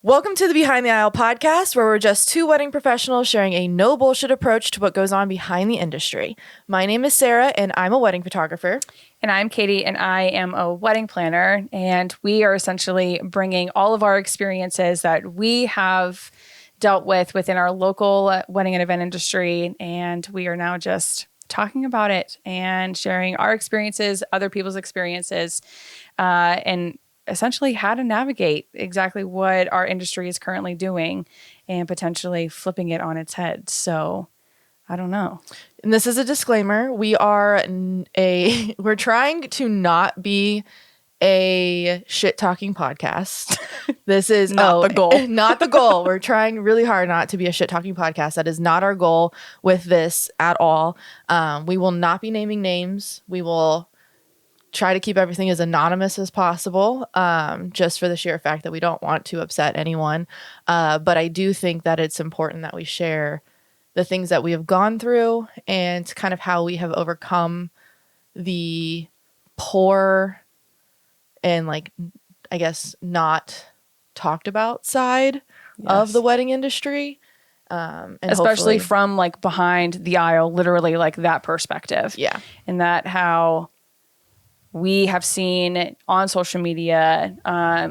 Welcome to the Behind the Aisle podcast, where we're just two wedding professionals sharing a no bullshit approach to what goes on behind the industry. My name is Sara, and I'm a wedding photographer. And I'm Katie, and I am a wedding planner. And we are essentially bringing all of our experiences that we have dealt with within our local wedding and event industry. And we are now just talking about it and sharing our experiences, other people's experiences, and essentially how to navigate exactly what our industry is currently doing and potentially flipping it on its head. So I don't know. And this is a disclaimer. We're trying to not be a shit talking podcast. This is not the goal. Not the goal. We're trying really hard not to be a shit talking podcast. That is not our goal with this at all. We will not be naming names. We will try to keep everything as anonymous as possible, just for the sheer fact that we don't want to upset anyone. But I do think that it's important that we share the things that we have gone through and kind of how we have overcome the poor and, like, I guess, not talked about side of the wedding industry. And especially from like behind the aisle, literally like that perspective. Yeah. And that how we have seen on social media,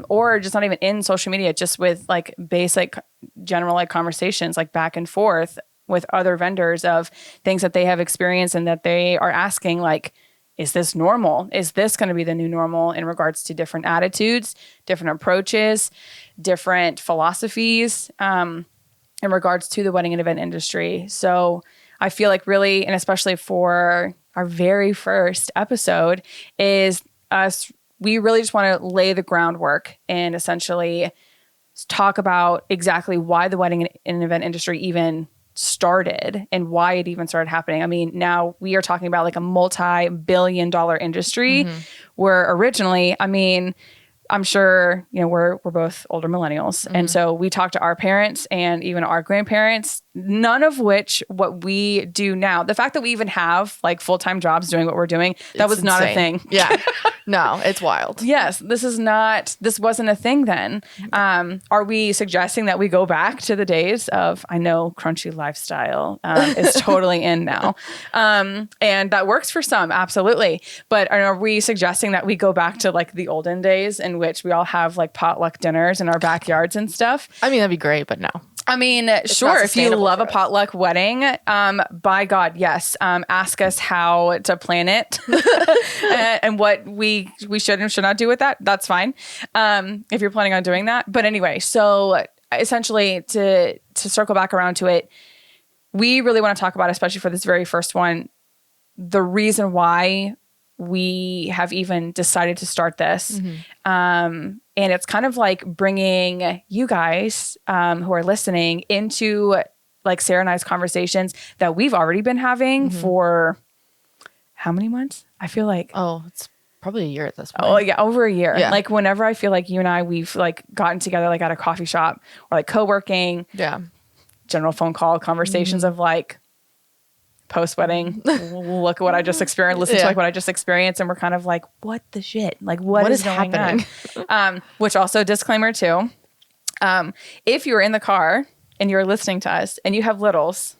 or just not even in social media, just with like basic general like conversations like back and forth with other vendors of things that they have experienced and that they are asking, like, is this normal? Is this going to be the new normal in regards to different attitudes, different approaches, different philosophies in regards to the wedding and event industry? So I feel like really, and especially for our very first episode, is us, we really just want to lay the groundwork and essentially talk about exactly why the wedding and event industry even started and why it even started happening. I mean, now we are talking about like a multi-billion-dollar industry where originally, I mean, I'm sure, you know, we're both older millennials. And so we talked to our parents and even our grandparents, none of which what we do now, the fact that we even have like full-time jobs doing what we're doing, that was not a thing. Yeah. No, it's wild. Yes, this wasn't a thing then. Are we suggesting that we go back to the days of, I know crunchy lifestyle is totally in now. And that works for some, absolutely. But are we suggesting that we go back to like the olden days in which we all have like potluck dinners in our backyards and stuff? I mean, that'd be great, but no. I mean, sure, if you love a potluck wedding, by God, yes. Ask us how to plan it and what we should and should not do with that. That's fine. If you're planning on doing that. But anyway, so essentially to circle back around to it, we really want to talk about, especially for this very first one, the reason why we have even decided to start this. And it's kind of like bringing you guys who are listening into like Sara and I's conversations that we've already been having for how many months? I feel like. Oh, it's probably a year at this point. Oh yeah, over a year. Yeah. Like whenever I feel like you and I, we've like gotten together like at a coffee shop or like co-working. Yeah. General phone call conversations of like, post-wedding, look at what I just experienced, listen to like what I just experienced, and we're kind of like, what the shit? Like, what is going happening? On? Which also, disclaimer too, if you're in the car and you're listening to us and you have littles,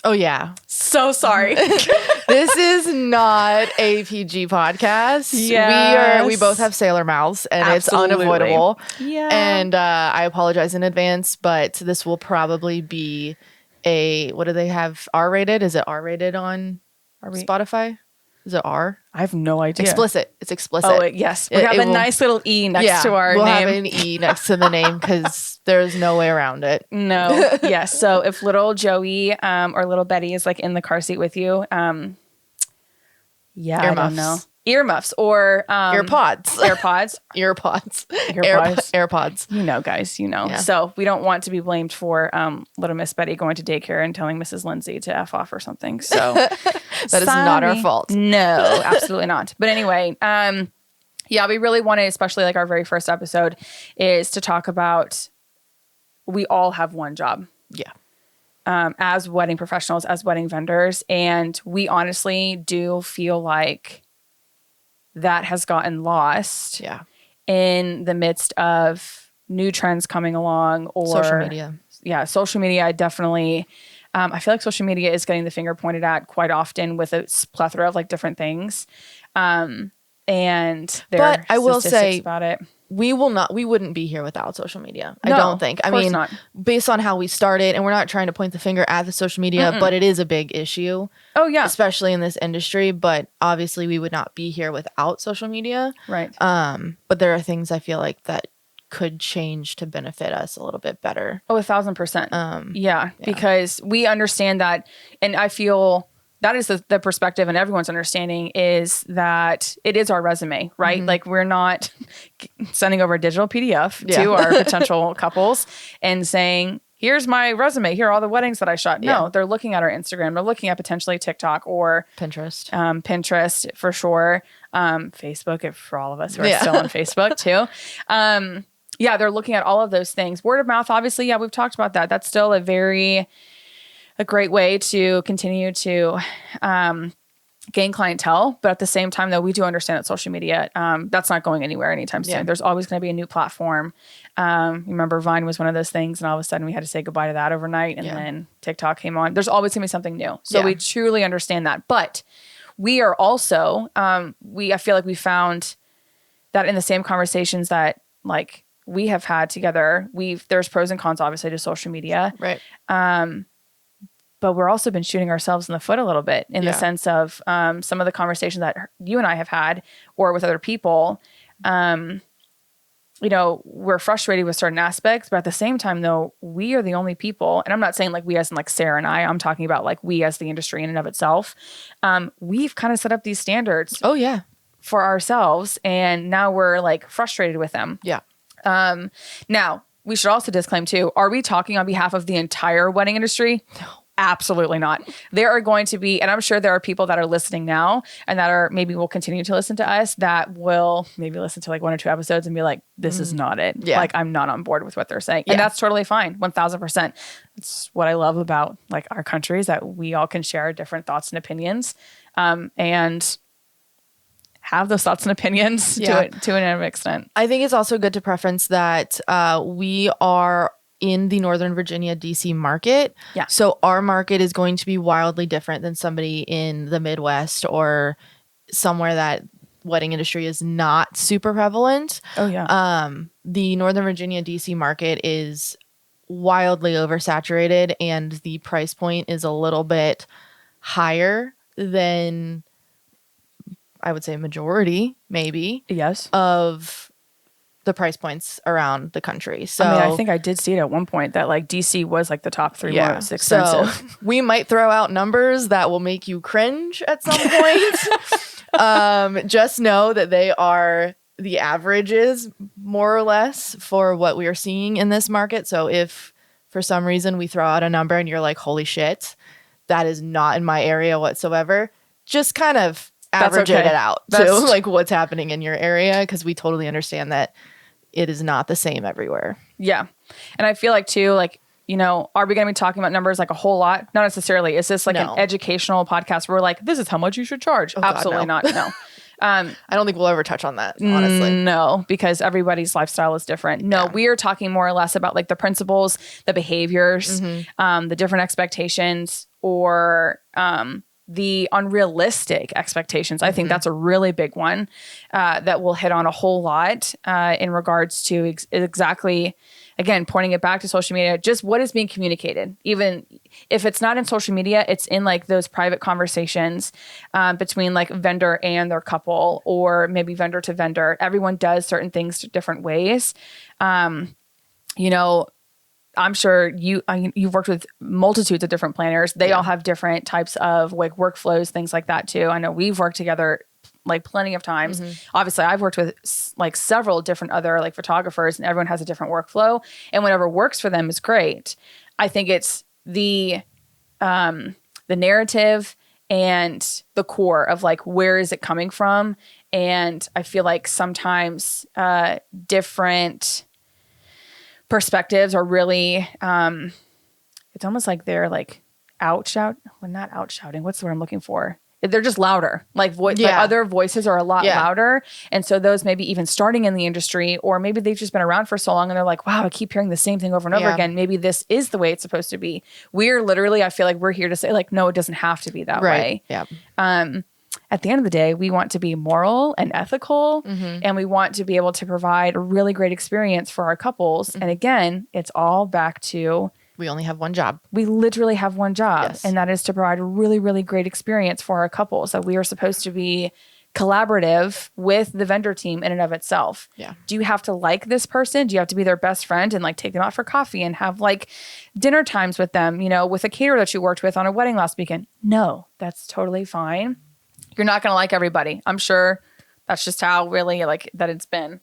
oh yeah, so sorry. This is not a PG podcast. Yes. We both have sailor mouths, and Absolutely. It's unavoidable. Yeah. And I apologize in advance, but this will probably be what do they have? R-rated? Is it R-rated on Spotify? Is it R? I have no idea. Explicit. It's explicit. Oh, yes. We have a nice little E next to our we'll name. We'll have an E next to the name because there's no way around it. No. Yes. So if little Joey or little Betty is like in the car seat with you, Earmuffs. I don't know. Earmuffs or AirPods. AirPods. You know, guys, you know. Yeah. So we don't want to be blamed for little Miss Betty going to daycare and telling Mrs. Lindsay to F off or something. So that is not our fault. No, absolutely not. But anyway, yeah, we really wanted, especially like our very first episode, is to talk about we all have one job. Yeah. As wedding professionals, as wedding vendors. And we honestly do feel like that has gotten lost in the midst of new trends coming along or Social media. Yeah, social media. I definitely, I feel like social media is getting the finger pointed at quite often with a plethora of like different things. And there But are I will statistics say, about it. we wouldn't be here without social media. I No, don't think. of I course mean, not. based on how we started, and we're not trying to point the finger at the social media, but it is a big issue, Oh yeah, especially in this industry. But obviously, we would not be here without social media. right. But there are things I feel like that could change to benefit us a little bit better. Oh, 1,000%. Yeah, because we understand that, and I feel that is the perspective, and everyone's understanding is that it is our resume, right? Like we're not sending over a digital PDF to our potential couples and saying, "Here's my resume. Here are all the weddings that I shot." No, they're looking at our Instagram. They're looking at potentially TikTok or Pinterest. Pinterest for sure. Facebook, for all of us who are still on Facebook too. Yeah, they're looking at all of those things. Word of mouth, obviously, yeah, we've talked about that. That's still a great way to continue to gain clientele. But at the same time, though, we do understand that social media, that's not going anywhere anytime soon. There's always going to be a new platform. Remember, Vine was one of those things, and all of a sudden we had to say goodbye to that overnight, and then TikTok came on. There's always going to be something new. So we truly understand that. But we are also, I feel like we found that in the same conversations that like we have had together, there's pros and cons obviously to social media. Right. But we're also been shooting ourselves in the foot a little bit in the sense of some of the conversations that you and I have had or with other people. We're frustrated with certain aspects, but at the same time though, we are the only people, and I'm not saying like we as in like Sarah and I'm talking about like we as the industry in and of itself. We've kind of set up these standards. Oh yeah. For ourselves, and now we're like frustrated with them. Yeah. Now, we should also disclaim too, are we talking on behalf of the entire wedding industry? No. Absolutely not. There are going to be, and I'm sure there are people that are listening now and that are maybe will continue to listen to us that will maybe listen to like 1 or 2 episodes and be like, this is not it. Yeah. Like I'm not on board with what they're saying. And that's totally fine. 1,000%. It's what I love about like our country is that we all can share different thoughts and opinions. And have those thoughts and opinions to an extent. I think it's also good to preference that we are in the Northern Virginia, DC market. Yeah. So our market is going to be wildly different than somebody in the Midwest or somewhere that wedding industry is not super prevalent. Oh yeah. The Northern Virginia, DC market is wildly oversaturated, and the price point is a little bit higher than I would say majority, maybe, of the price points around the country. So I mean, I think I did see it at one point that like DC was like the top 3 most expensive. So we might throw out numbers that will make you cringe at some point. Just know that they are the averages more or less for what we are seeing in this market. So if for some reason we throw out a number and you're like, holy shit, that is not in my area whatsoever, just kind of average it out to like what's happening in your area, because we totally understand that it is not the same everywhere. Yeah. And I feel like too, like, are we going to be talking about numbers like a whole lot? Not necessarily. Is this like an educational podcast where we're like, this is how much you should charge? Absolutely not. No. I don't think we'll ever touch on that, honestly. No, because everybody's lifestyle is different. No, we are talking more or less about like the principles, the behaviors, the different expectations, or the unrealistic expectations. I think that's a really big one that we'll hit on a whole lot in regards to exactly, again, pointing it back to social media, just what is being communicated. Even if it's not in social media, it's in like those private conversations between like vendor and their couple, or maybe vendor to vendor. Everyone does certain things different ways. I'm sure you've worked with multitudes of different planners. They all have different types of like workflows, things like that too. I know we've worked together like plenty of times. Obviously, I've worked with like several different other like photographers, and everyone has a different workflow, and whatever works for them is great. I think it's the narrative and the core of like, where is it coming from? And I feel like sometimes different perspectives are really it's almost like they're like not out shouting, what's the word I'm looking for, they're just louder. Like like other voices are a lot louder. And so those maybe even starting in the industry, or maybe they've just been around for so long and they're like, wow, I keep hearing the same thing over and over again. Maybe this is the way it's supposed to be. We're literally, I feel like we're here to say like, no, it doesn't have to be that way. Yeah. At the end of the day, we want to be moral and ethical, and we want to be able to provide a really great experience for our couples. And again, it's all back to we only have one job. We literally have one job, and that is to provide a really, really great experience for our couples. That we are supposed to be collaborative with the vendor team in and of itself. Yeah. Do you have to like this person? Do you have to be their best friend and like take them out for coffee and have like dinner times with them, you know, with a caterer that you worked with on a wedding last weekend? No, that's totally fine. You're not going to like everybody. I'm sure that's just how really like that it's been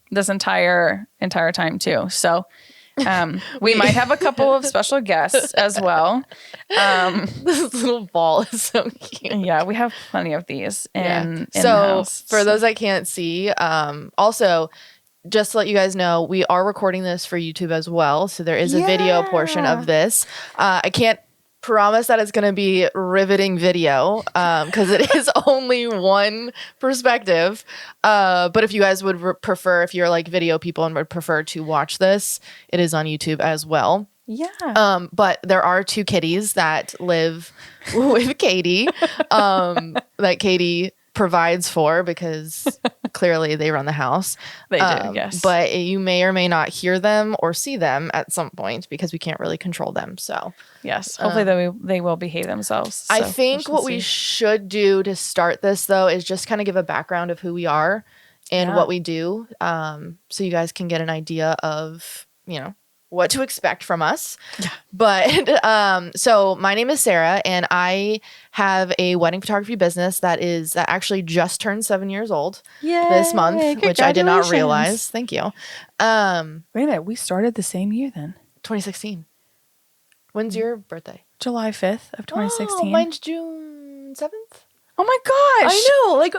this entire time too. So we might have a couple of special guests as well. This little ball is so cute. Yeah, we have plenty of these in the so house. For those that can't see, also just to let you guys know, we are recording this for YouTube as well. So there is a video portion of this. I can't promise that it's going to be riveting video because it is only one perspective. But if you guys would prefer, if you're like video people and would prefer to watch this, it is on YouTube as well. Yeah. But there are two kitties that live with Katie that Katie provides for because clearly they run the house. They do, yes. But you may or may not hear them or see them at some point because we can't really control them. So yes, hopefully they will behave themselves. So I think what we should do to start this though is just kind of give a background of who we are and what we do, so you guys can get an idea of, you know, what to expect from us. Yeah. But so my name is Sarah and I have a wedding photography business that actually just turned 7 years old this month, which I did not realize. Thank you. Wait a minute, we started the same year then. 2016. When's your birthday? July 5th of 2016. Oh, mine's June 7th. Oh my gosh. I know. Like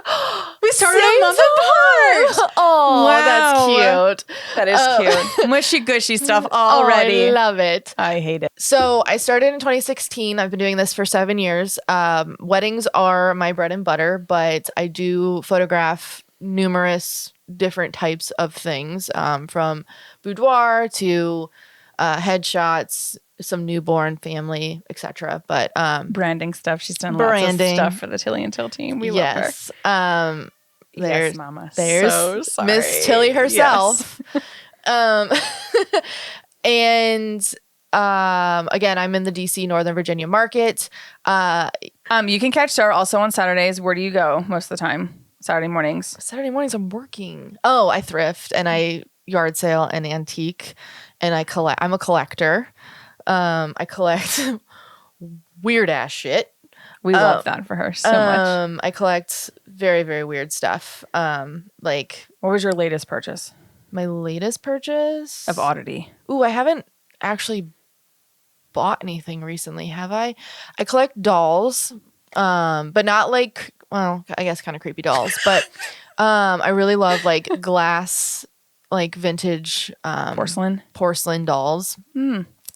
we started a month apart. Oh, wow. That's cute. That is cute. Mushy gushy stuff already. Oh, I love it. I hate it. So I started in 2016. I've been doing this for 7 years. Weddings are my bread and butter, but I do photograph numerous different types of things, from boudoir to headshots, some newborn, family, etc. But branding stuff. She's done lots of stuff for the Tilly and Till team. We love her. There's Mama. There's so sorry. Miss Tilly herself. Yes. And again, I'm in the DC Northern Virginia market. You can catch Sarah also on Saturdays. Where do you go most of the time? Saturday mornings. Saturday mornings I'm working. Oh, I thrift and I yard sale and antique, and I collect. I'm a collector. I collect weird ass shit. We love that for her so much. I collect very, very weird stuff. Like, what was your latest purchase? My latest purchase of oddity. Ooh, I haven't actually bought anything recently, have I? I collect dolls, but not like, well, I guess kind of creepy dolls. But I really love like glass, like vintage porcelain dolls.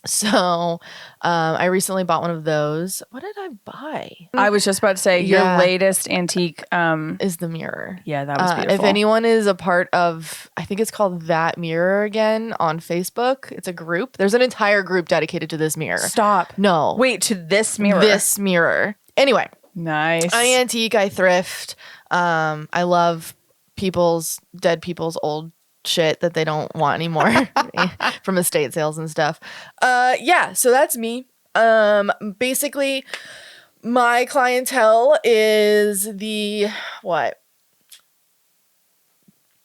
So I recently bought one of those. What did I buy? I was just about to say your latest antique is the mirror. Yeah, that was beautiful. If anyone is a part of, I think it's called That Mirror Again on Facebook. It's a group. There's an entire group dedicated to this mirror. Stop. No. Wait, to this mirror. This mirror. Anyway. Nice. I antique, I thrift. I love dead people's old shit that they don't want anymore from estate sales and stuff. So that's me. Basically my clientele is the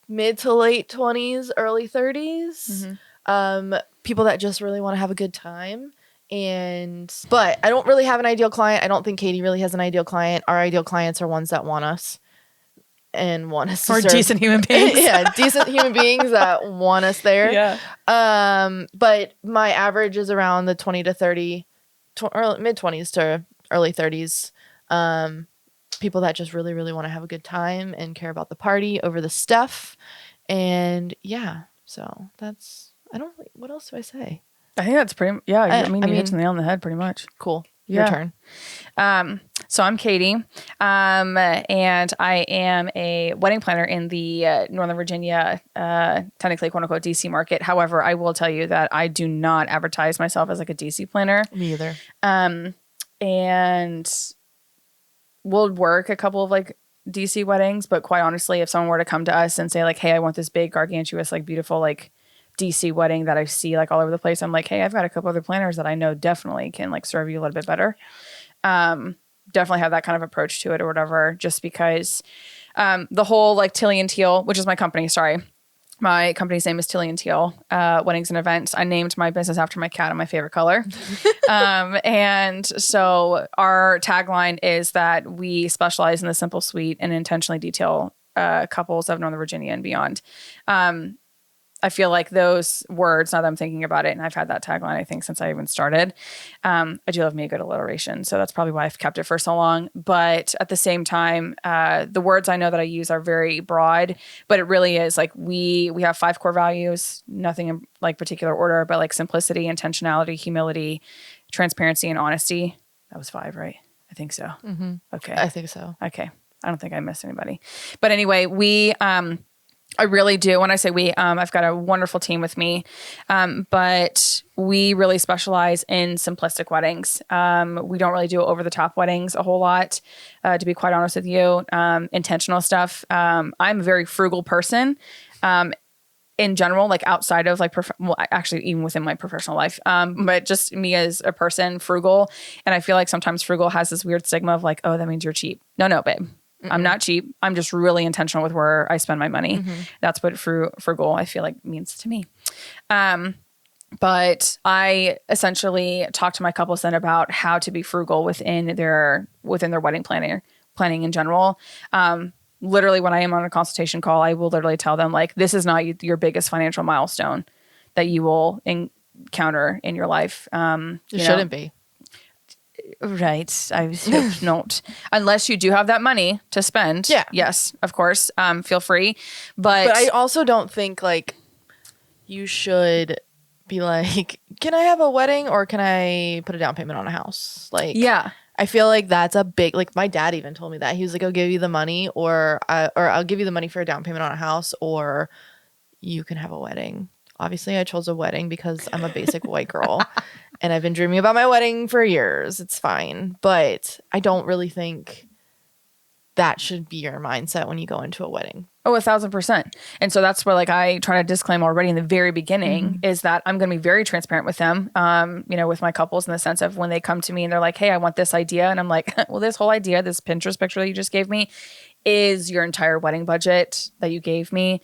mid to late 20s, early 30s. People that just really want to have a good time. But I don't really have an ideal client. I don't think Katie really has an ideal client. Our ideal clients are ones that want us and want us to serve. Decent human beings. Yeah, decent human beings that want us there. Yeah. But my average is around the 20 to 30, mid 20s to early 30s. People that just really, really want to have a good time and care about the party over the stuff. And yeah, so what else do I say? I think that's pretty, you hit the nail on the head pretty much. Cool. Your turn. So I'm Katie, and I am a wedding planner in the Northern Virginia, technically quote unquote DC market. However, I will tell you that I do not advertise myself as like a DC planner. Me either. And we'll work a couple of like DC weddings, but quite honestly, if someone were to come to us and say like, hey, I want this big, gargantuous, like beautiful, like DC wedding that I see like all over the place, I'm like, hey, I've got a couple other planners that I know definitely can like serve you a little bit better. Definitely have that kind of approach to it or whatever, just because the whole like Tilly and Teal, which is my company, sorry. My company's name is Tilly and Teal, Weddings and Events. I named my business after my cat and my favorite color. And so our tagline is that we specialize in the simple, sweet, and intentionally detail couples of Northern Virginia and beyond. I feel like those words, now that I'm thinking about it, and I've had that tagline, I think, since I even started, I do love me a good alliteration. So that's probably why I've kept it for so long. But at the same time, the words I know that I use are very broad, but it really is like we have 5 core values, nothing in like particular order, but like simplicity, intentionality, humility, transparency, and honesty. That was 5, right? I think so. Mm-hmm. Okay. I think so. Okay. I don't think I missed anybody. But anyway, I really do. When I say we, I've got a wonderful team with me, but we really specialize in simplistic weddings. We don't really do over the top weddings a whole lot, to be quite honest with you. Intentional stuff. I'm a very frugal person. In general, like outside of like, actually even within my professional life, but just me as a person, frugal. And I feel like sometimes frugal has this weird stigma of like, oh, that mean you're cheap. No, babe. I'm not cheap. I'm just really intentional with where I spend my money. Mm-hmm. That's what frugal, I feel like, means to me. But I essentially talk to my couples then about how to be frugal within their wedding planning in general. Literally, when I am on a consultation call, I will literally tell them like, this is not your biggest financial milestone that you will encounter in your life. It shouldn't be. Right. I hope not. Unless you do have that money to spend. Yeah. Yes, of course. Feel free. But I also don't think like you should be like, can I have a wedding or can I put a down payment on a house? Like, yeah. I feel like that's a big, like my dad even told me that. He was like, I'll give you the money or I'll give you the money for a down payment on a house or you can have a wedding. Obviously, I chose a wedding because I'm a basic white girl and I've been dreaming about my wedding for years. It's fine. But I don't really think that should be your mindset when you go into a wedding. Oh, 1,000%. And so that's where like I try to disclaim already in the very beginning is that I'm going to be very transparent with them, with my couples in the sense of when they come to me and they're like, hey, I want this idea. And I'm like, well, this whole idea, this Pinterest picture that you just gave me is your entire wedding budget that you gave me.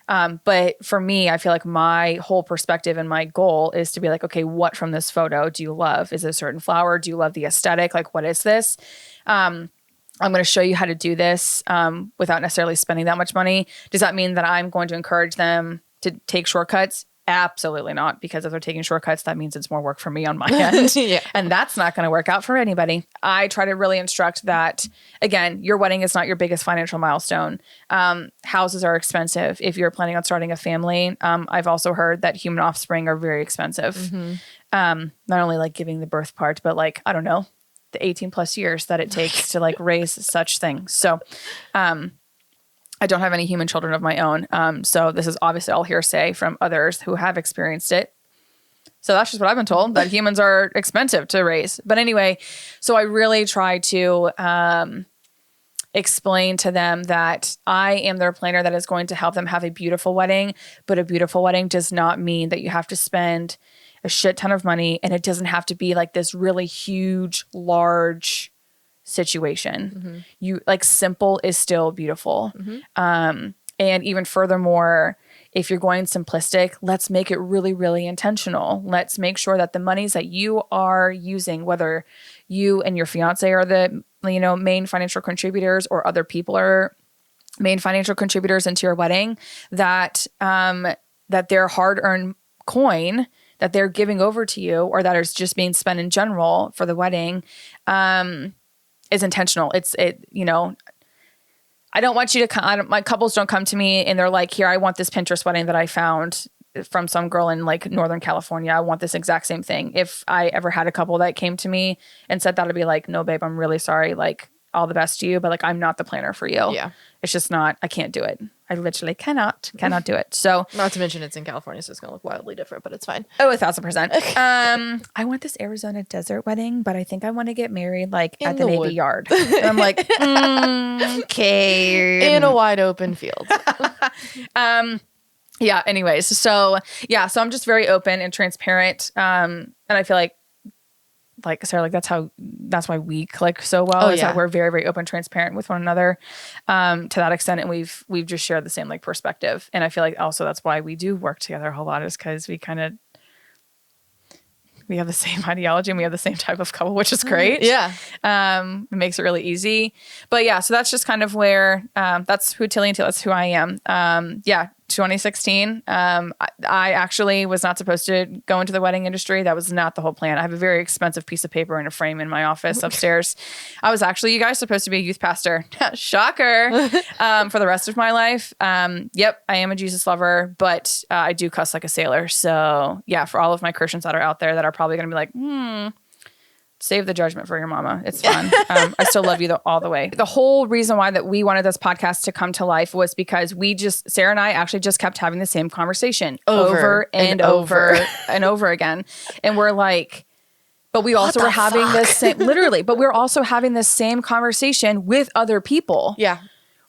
But for me, I feel like my whole perspective and my goal is to be like, okay, what from this photo do you love? Is it a certain flower? Do you love the aesthetic? Like, what is this? I'm going to show you how to do this without necessarily spending that much money. Does that mean that I'm going to encourage them to take shortcuts? Absolutely not. Because if they're taking shortcuts, that means it's more work for me on my end. Yeah. And that's not going to work out for anybody. I try to really instruct that, again, your wedding is not your biggest financial milestone. Houses are expensive. If you're planning on starting a family, I've also heard that human offspring are very expensive. Mm-hmm. Not only like giving the birth part, but like, I don't know, the 18 plus years that it takes to like raise such things. So, I don't have any human children of my own. So this is obviously all hearsay from others who have experienced it. So that's just what I've been told, that humans are expensive to raise. But anyway, so I really try to explain to them that I am their planner that is going to help them have a beautiful wedding. But a beautiful wedding does not mean that you have to spend a shit ton of money, and it doesn't have to be like this really huge, large situation. Mm-hmm. You like simple is still beautiful. Mm-hmm. And even furthermore, if you're going simplistic, let's make it really, really intentional. Let's make sure that the monies that you are using, whether you and your fiance are the main financial contributors or other people are main financial contributors into your wedding, that their hard-earned coin that they're giving over to you or that is just being spent in general for the wedding is intentional. I don't want you to my couples don't come to me and they're like, here, I want this Pinterest wedding that I found from some girl in like Northern California. I want this exact same thing. If I ever had a couple that came to me and said that, I'd be like, no, babe, I'm really sorry. Like, all the best to you, but like, I'm not the planner for you. Yeah. It's just not, I can't do it. I literally cannot do it. So not to mention it's in California, so it's going to look wildly different, but it's fine. Oh, 1,000%. I want this Arizona desert wedding, but I think I want to get married like in at the Navy Yard. And I'm like, okay. In a wide open field. Yeah. Anyways. So I'm just very open and transparent. And I feel like Sarah, like that's why we click so well, is that we're very, very open, transparent with one another, to that extent. And we've just shared the same like perspective. And I feel like also that's why we do work together a whole lot, is because we have the same ideology and we have the same type of couple, which is great. Yeah. It makes it really easy. But yeah, so that's just kind of where, that's who Tilly and Tilly, that's who I am. 2016. I actually was not supposed to go into the wedding industry. That was not the whole plan. I have a very expensive piece of paper in a frame in my office upstairs. I was actually, you guys, supposed to be a youth pastor. Shocker. For the rest of my life. Yep, I am a Jesus lover, but I do cuss like a sailor. So yeah, for all of my Christians that are out there that are probably going to be like, save the judgment for your mama. It's fun. I still love you all the way. The whole reason why that we wanted this podcast to come to life was because Sarah and I actually just kept having the same conversation over and over again. And we're like, but we also were having this same, literally, but we're also having this same conversation with other people. Yeah.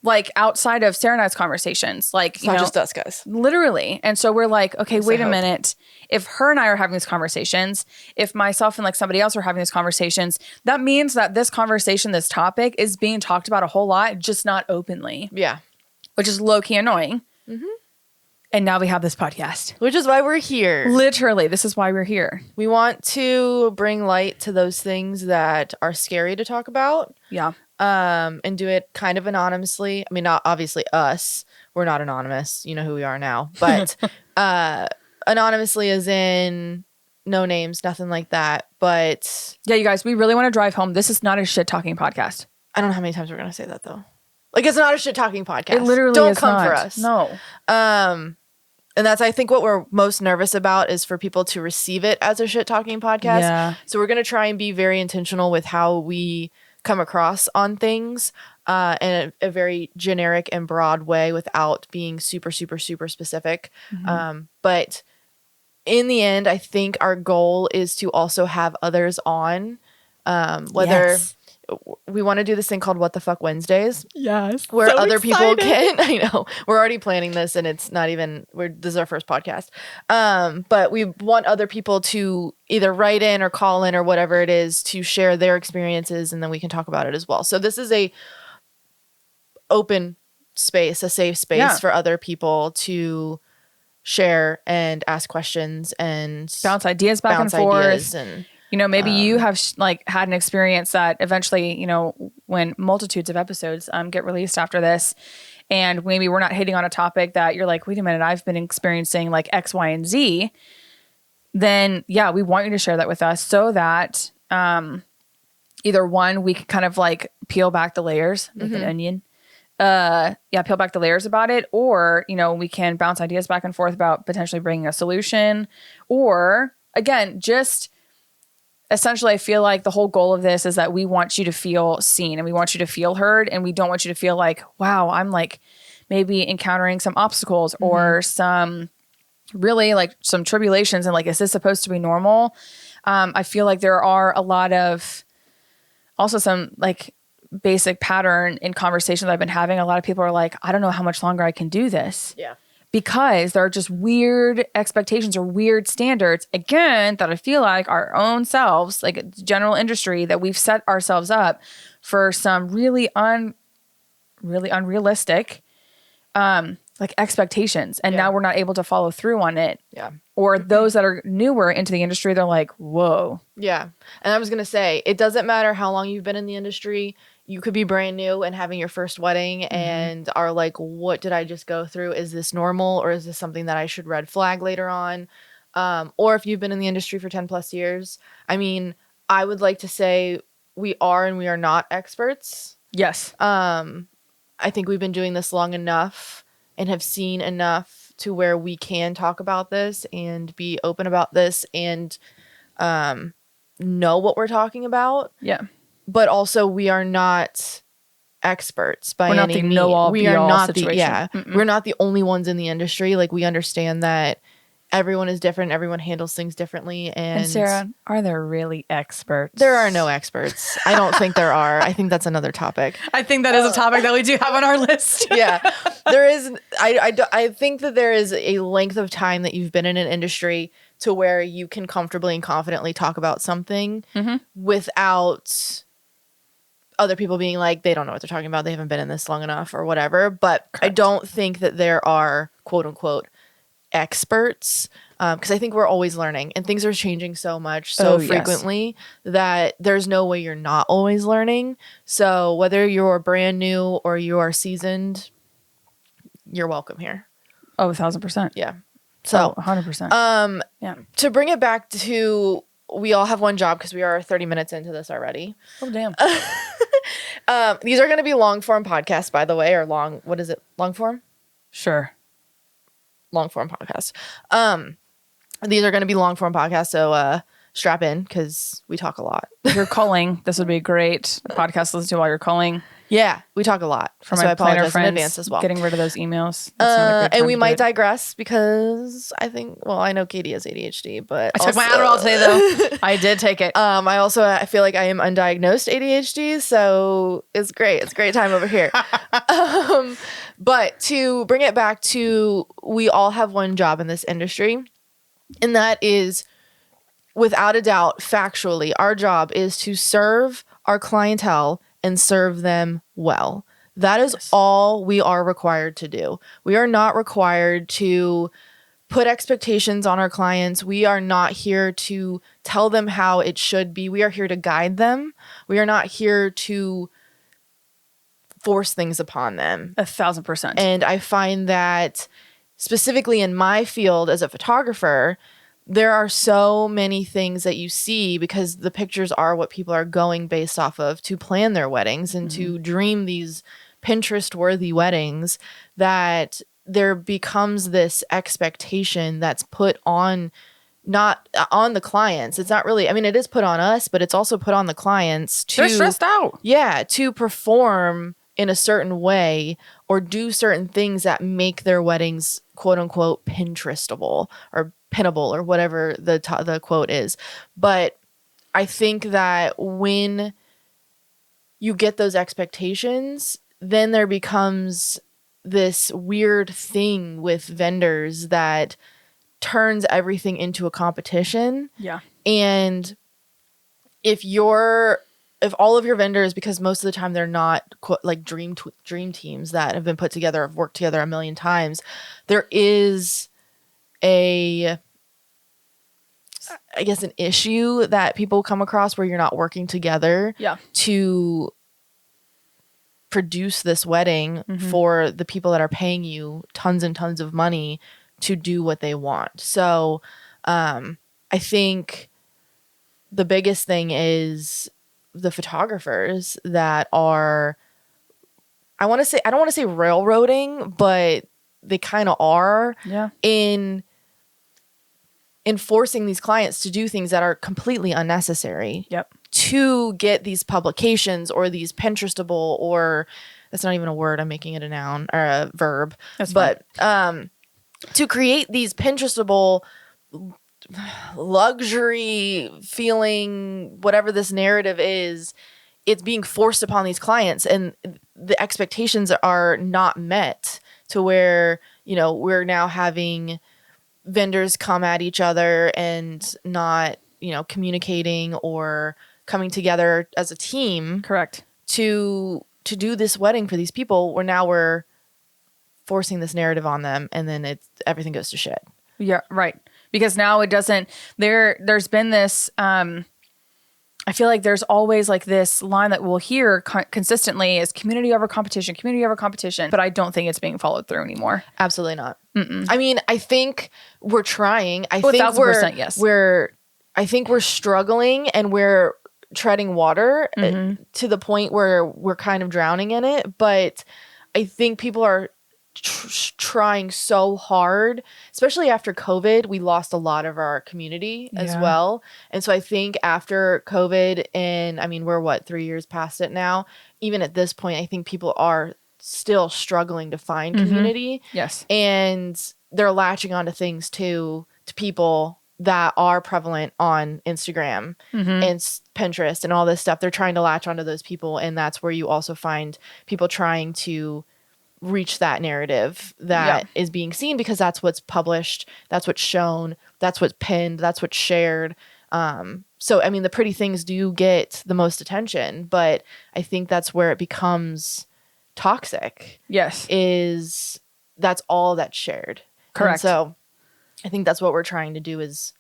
Like outside of Sarah and I's conversations, like, it's not just us guys. Literally. And so we're like, okay, wait a minute. If her and I are having these conversations, if myself and like somebody else are having these conversations, that means that this conversation, this topic is being talked about a whole lot, just not openly. Yeah. Which is low key annoying. Mm-hmm. And now we have this podcast. Which is why we're here. Literally, this is why we're here. We want to bring light to those things that are scary to talk about. Yeah. And do it kind of anonymously. I mean, not obviously us. We're not anonymous. You know who we are now. But anonymously as in no names, nothing like that. But yeah, you guys, we really want to drive home. This is not a shit talking podcast. I don't know how many times we're going to say that though. Like, it's not a shit talking podcast. It literally don't is come not. for us. No. And that's, I think, what we're most nervous about is for people to receive it as a shit talking podcast. Yeah. So we're going to try and be very intentional with how we come across on things in a very generic and broad way without being super, super, super specific. Mm-hmm. But in the end, I think our goal is to also have others on, whether we want to do this thing called What the Fuck Wednesdays. Yes. Where so other people can, I know, we're already planning this and it's not even, this is our first podcast. But we want other people to either write in or call in or whatever it is to share their experiences, and then we can talk about it as well. So this is a open space, a safe space for other people to share and ask questions and bounce ideas back and forth. And you know, maybe you have had an experience that eventually, you know, when multitudes of episodes get released after this, and maybe we're not hitting on a topic that you're like, wait a minute, I've been experiencing like X, Y, and Z. Then yeah, we want you to share that with us so that either one, we can kind of like peel back the layers, like an onion. Peel back the layers about it, or, you know, we can bounce ideas back and forth about potentially bringing a solution, or again, just essentially, I feel like the whole goal of this is that we want you to feel seen and we want you to feel heard, and we don't want you to feel like, wow, I'm like maybe encountering some obstacles or some really like some tribulations, and like, is this supposed to be normal? I feel like there are a lot of also some like basic pattern in conversations I've been having. A lot of people are like, I don't know how much longer I can do this. Yeah. Because there are just weird expectations or weird standards, again, that I feel like our own selves, like general industry, that we've set ourselves up for some really unrealistic like expectations. And now we're not able to follow through on it. Yeah. Or those that are newer into the industry, they're like, whoa. Yeah. And I was going to say, it doesn't matter how long you've been in the industry. You could be brand new and having your first wedding and are like, what did I just go through? Is this normal, or is this something that I should red flag later on? Or if you've been in the industry for 10 plus years, I mean, I would like to say we are and we are not experts. Yes. I think we've been doing this long enough and have seen enough to where we can talk about this and be open about this and know what we're talking about. Yeah. But also we are not experts by We're not any the means. know-all, We are be-all not situation. we're not the only ones in the industry. Like, we understand that everyone is different. Everyone handles things differently. And Sarah, are there really experts? There are no experts. I don't think there are. I think that's another topic. I think that is a topic that we do have on our list. Yeah, there is. I think that there is a length of time that you've been in an industry to where you can comfortably and confidently talk about something without other people being like, they don't know what they're talking about. They haven't been in this long enough or whatever. But correct. I don't think that there are quote unquote experts, because I think we're always learning and things are changing so much frequently that there's no way you're not always learning. So whether you're brand new or you are seasoned, you're welcome here. Oh, 1,000%. Yeah. So 100%. Yeah. To bring it back to, we all have one job because we are 30 minutes into this already. Oh, damn. These are going to be long form podcasts, by the way, or what is it? Long form? Sure. Long form podcasts. These are going to be long form podcasts. So, strap in because we talk a lot. If you're culling, this would be a great podcast to listen to while you're culling. Yeah, we talk a lot. For so my I apologize planner friends, in advance as well. Getting rid of those emails. And we might digress because I know Katie has ADHD, but I took my Adderall today though. I did take it. I feel like I am undiagnosed ADHD, so it's great. It's a great time over here. But to bring it back to, we all have one job in this industry, and that is, without a doubt, factually, our job is to serve our clientele and serve them well. That is all we are required to do. We are not required to put expectations on our clients. We are not here to tell them how it should be. We are here to guide them. We are not here to force things upon them. 1,000%. And I find that specifically in my field as a photographer, there are so many things that you see because the pictures are what people are going based off of to plan their weddings and to dream these Pinterest-worthy weddings, that there becomes this expectation that's put on, not on the clients. It's not really, I mean, it is put on us, but it's also put on the clients to... They're stressed out. Yeah, to perform in a certain way or do certain things that make their weddings quote-unquote Pinterestable or pinnable or whatever the quote is. But I think that when you get those expectations, then there becomes this weird thing with vendors that turns everything into a competition. Yeah. And if all of your vendors, because most of the time they're not like dream teams that have been put together, have worked together a million times, there is an issue that people come across where you're not working together to produce this wedding for the people that are paying you tons and tons of money to do what they want. So I think the biggest thing is the photographers that are, I don't want to say railroading, but they kind of are in enforcing these clients to do things that are completely unnecessary to get these publications or these Pinterestable, or that's not even a word, I'm making it a noun or a verb. That's but to create these Pinterestable luxury feeling, whatever this narrative is, it's being forced upon these clients and the expectations are not met, to where, we're now having vendors come at each other and not, communicating or coming together as a team. Correct. To do this wedding for these people, where now we're forcing this narrative on them, and then everything goes to shit. Yeah, right. Because now it doesn't, there's been this, I feel like there's always like this line that we'll hear consistently is community over competition, but I don't think it's being followed through anymore. Absolutely not. I mean, I think we're trying. I think 1,000%, yes. I think we're struggling and we're treading water to the point where we're kind of drowning in it. But I think people are trying so hard, especially after COVID. We lost a lot of our community as well. And so I think after COVID, and I mean, we're what, 3 years past it now, even at this point, I think people are still struggling to find community. Yes. And they're latching onto things to people that are prevalent on Instagram and Pinterest and all this stuff. They're trying to latch onto those people. And that's where you also find people trying to reach that narrative that is being seen, because that's what's published, that's what's shown, that's what's pinned, that's what's shared. So, I mean, the pretty things do get the most attention, but I think that's where it becomes toxic. Yes. Is that's all that's shared. Correct. And so I think that's what we're trying to do, is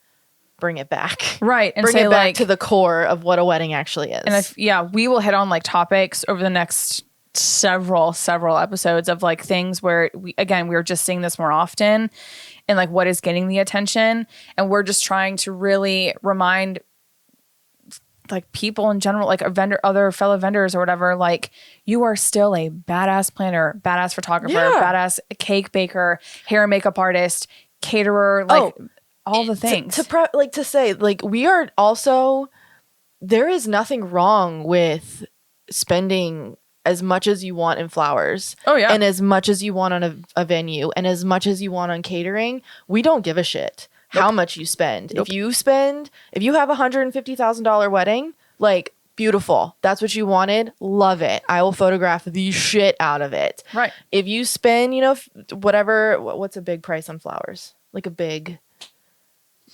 bring it back. Right. And bring say, it back like, to the core of what a wedding actually is. And we will hit on like topics over the next several episodes of like things where we're just seeing this more often, and like what is getting the attention. And we're just trying to really remind like people in general, like other fellow vendors or whatever, like you are still a badass planner, badass photographer, badass cake baker, hair and makeup artist, caterer, like all the things. To say, like, we are also, there is nothing wrong with spending as much as you want in flowers. Oh, yeah. And as much as you want on a venue, and as much as you want on catering. We don't give a shit how much you spend. If you have $150,000 wedding, like, beautiful. That's what you wanted. Love it. I will photograph the shit out of it. Right. If you spend, what's a big price on flowers? Like a big,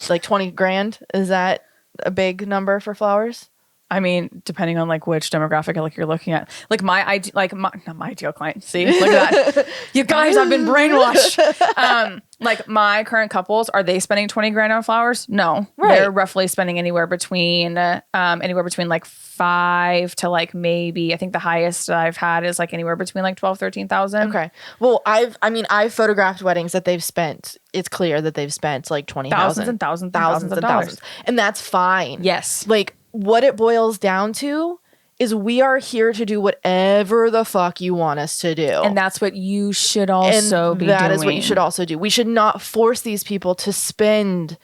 like 20 grand. Is that a big number for flowers? I mean, depending on like which demographic like you're looking at, like not my ideal client. See, look at that. You guys, I've been brainwashed. Like my current couples, are they spending 20 grand on flowers? No, right. They're roughly spending anywhere between like 5 to like maybe, I think the highest I've had is like anywhere between like 12, 13,000. Okay. Well, I've photographed weddings that they've spent. It's clear that they've spent like 20,000, thousands and thousands of dollars. And that's fine. Yes. Like, what it boils down to is we are here to do whatever the fuck you want us to do. And that's what you should also be doing. That is what you should also do. We should not force these people to spend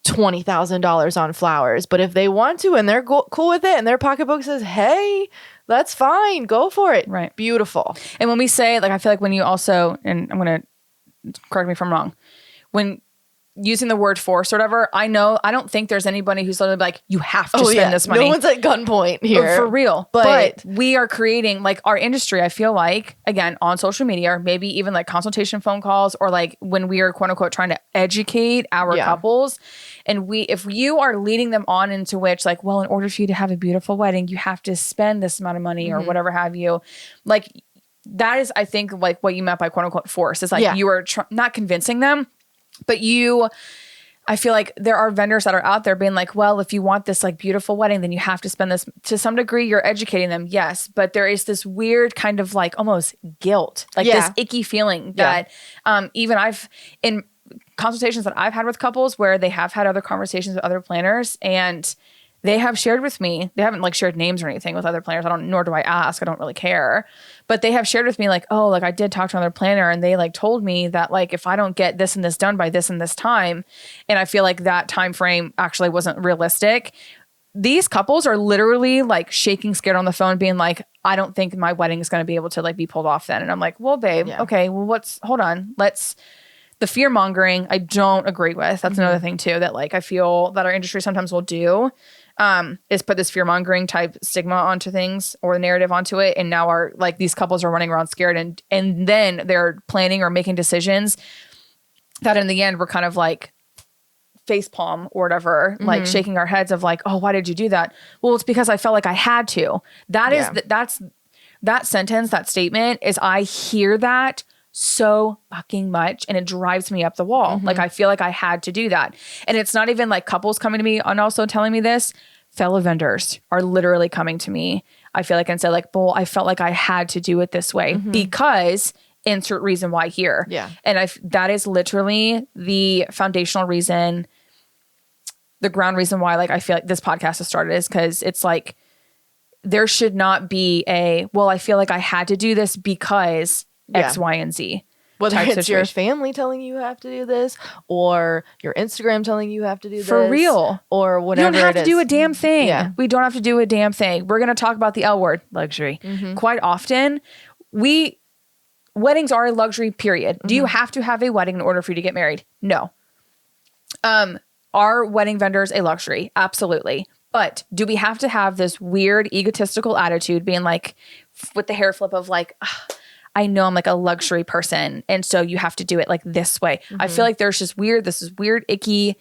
$20,000 on flowers. But if they want to and they're cool with it and their pocketbook says, hey, that's fine, go for it. Right. Beautiful. And when we say, like, I feel like when you also, and I'm going to correct me if I'm wrong, when using the word force or whatever, I don't think there's anybody who's literally like, you have to spend this money. No one's at gunpoint here. For real. But we are creating, like, our industry, I feel like, again, on social media, or maybe even like consultation phone calls, or like when we are quote unquote trying to educate our couples. And if you are leading them on into which, like, well, in order for you to have a beautiful wedding, you have to spend this amount of money or whatever have you, like, that is, I think, like what you meant by quote unquote force, is like you are not convincing them. But I feel like there are vendors that are out there being like, well, if you want this like beautiful wedding, then you have to spend this. To some degree, you're educating them. Yes. But there is this weird kind of like almost guilt, like this icky feeling that even in consultations that I've had with couples where they have had other conversations with other planners, and they have shared with me, they haven't like shared names or anything with other planners. Nor do I ask. I don't really care. But they have shared with me like, oh, like I did talk to another planner and they like told me that like if I don't get this and this done by this and this time, and I feel like that time frame actually wasn't realistic. These couples are literally like shaking scared on the phone being like, I don't think my wedding is going to be able to like be pulled off then. And I'm like, well, babe, okay, well, hold on. The fear mongering, I don't agree with. That's another thing too, that like I feel that our industry sometimes will do. Is put this fear-mongering type stigma onto things, or the narrative onto it. And now these couples are running around scared, and then they're planning or making decisions that in the end we're kind of like facepalm or whatever, like shaking our heads of like, oh, why did you do that? Well, it's because I felt like I had to. That sentence, that statement is, I hear that so fucking much, and it drives me up the wall. Like, I feel like I had to do that. And it's not even like couples coming to me and also telling me this. Fellow vendors are literally coming to me, I feel like, and say like, well, I felt like I had to do it this way because insert reason why here. Yeah. And that is literally the foundational reason, the ground reason why, like, I feel like this podcast has started, is because it's like, there should not be well, I feel like I had to do this because X, Y, and Z. Whether type it's your situation. family telling you have to do this, or your Instagram telling you have to do this. For real. Or You whatever don't have to do a damn thing. Yeah. We don't have to do a damn thing. We're going to talk about the L word, luxury. Quite often, weddings are a luxury, period. Do you have to have a wedding in order for you to get married? No. Are wedding vendors a luxury? Absolutely. But do we have to have this weird egotistical attitude being like, with the hair flip of like, I know I'm like a luxury person, and so you have to do it like this way. I feel like there's just this is weird, icky,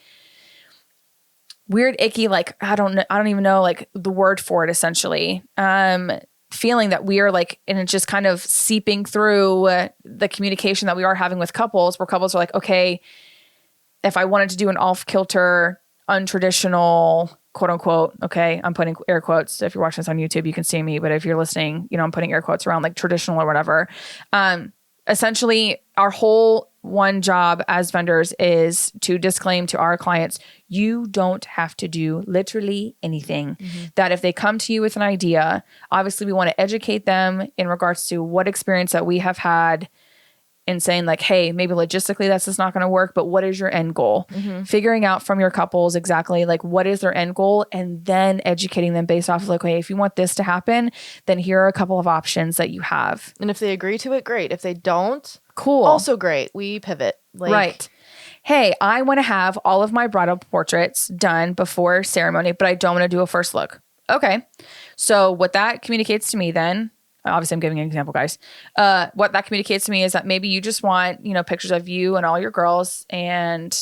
like, I don't even know like the word for it, essentially. Feeling that we are like, and it's just kind of seeping through the communication that we are having with couples, where couples are like, okay, if I wanted to do an off-kilter, untraditional, quote unquote, okay, I'm putting air quotes. If you're watching this on YouTube, you can see me, but if you're listening, I'm putting air quotes around like traditional or whatever. Essentially, our whole one job as vendors is to disclaim to our clients, you don't have to do literally anything. That if they come to you with an idea, obviously we want to educate them in regards to what experience that we have had and saying like, hey, maybe logistically that's just not going to work, but what is your end goal? Figuring out from your couples exactly like what is their end goal, and then educating them based off of like, okay, if you want this to happen, then here are a couple of options that you have. And if they agree to it, great. If they don't, cool. Also great. We pivot. Like, right. Hey, I want to have all of my bridal portraits done before ceremony, but I don't want to do a first look. Okay. So what that communicates to me then, obviously I'm giving an example, guys. What that communicates to me is that maybe you just want, pictures of you and all your girls and,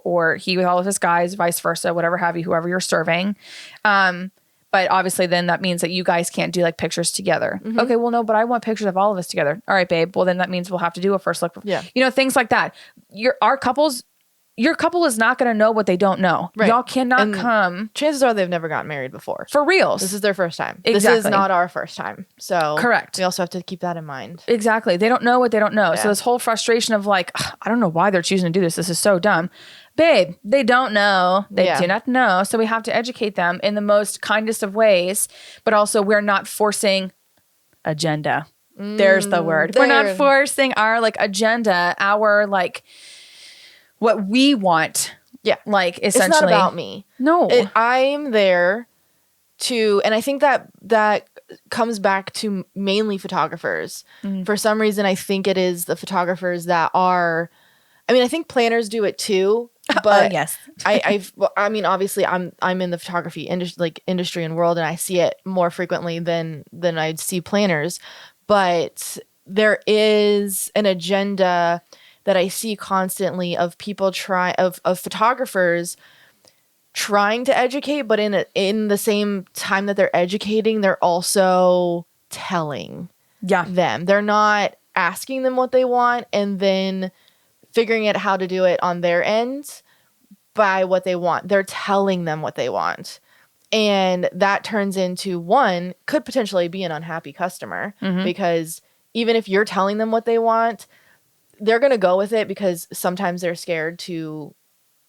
or he with all of his guys, vice versa, whatever have you, whoever you're serving. But obviously then that means that you guys can't do like pictures together. Okay, well, no, but I want pictures of all of us together. All right, babe. Well, then that means we'll have to do a first look. Yeah. Things like that. Your couple is not going to know what they don't know. Right. Y'all cannot come. Chances are they've never gotten married before. For reals. This is their first time. Exactly. This is not our first time. So correct. We also have to keep that in mind. Exactly. They don't know what they don't know. Yeah. So this whole frustration of like, I don't know why they're choosing to do this. This is so dumb. Babe, they don't know. They do not know. So we have to educate them in the most kindest of ways, but also we're not forcing agenda. There's the word. We're not forcing our like agenda, our like what we want. Yeah. Like essentially. It's not about me. No. I'm there to, and I think that comes back to mainly photographers. For some reason, I think it is the photographers that are, I think planners do it too, but yes. Obviously I'm in the photography industry and world, and I see it more frequently than I'd see planners, but there is an agenda that I see constantly of people of photographers trying to educate, but in the same time that they're educating, they're also telling them. They're not asking them what they want and then figuring out how to do it on their end by what they want. They're telling them what they want. And that turns into could potentially be an unhappy customer because even if you're telling them what they want, they're going to go with it because sometimes they're scared to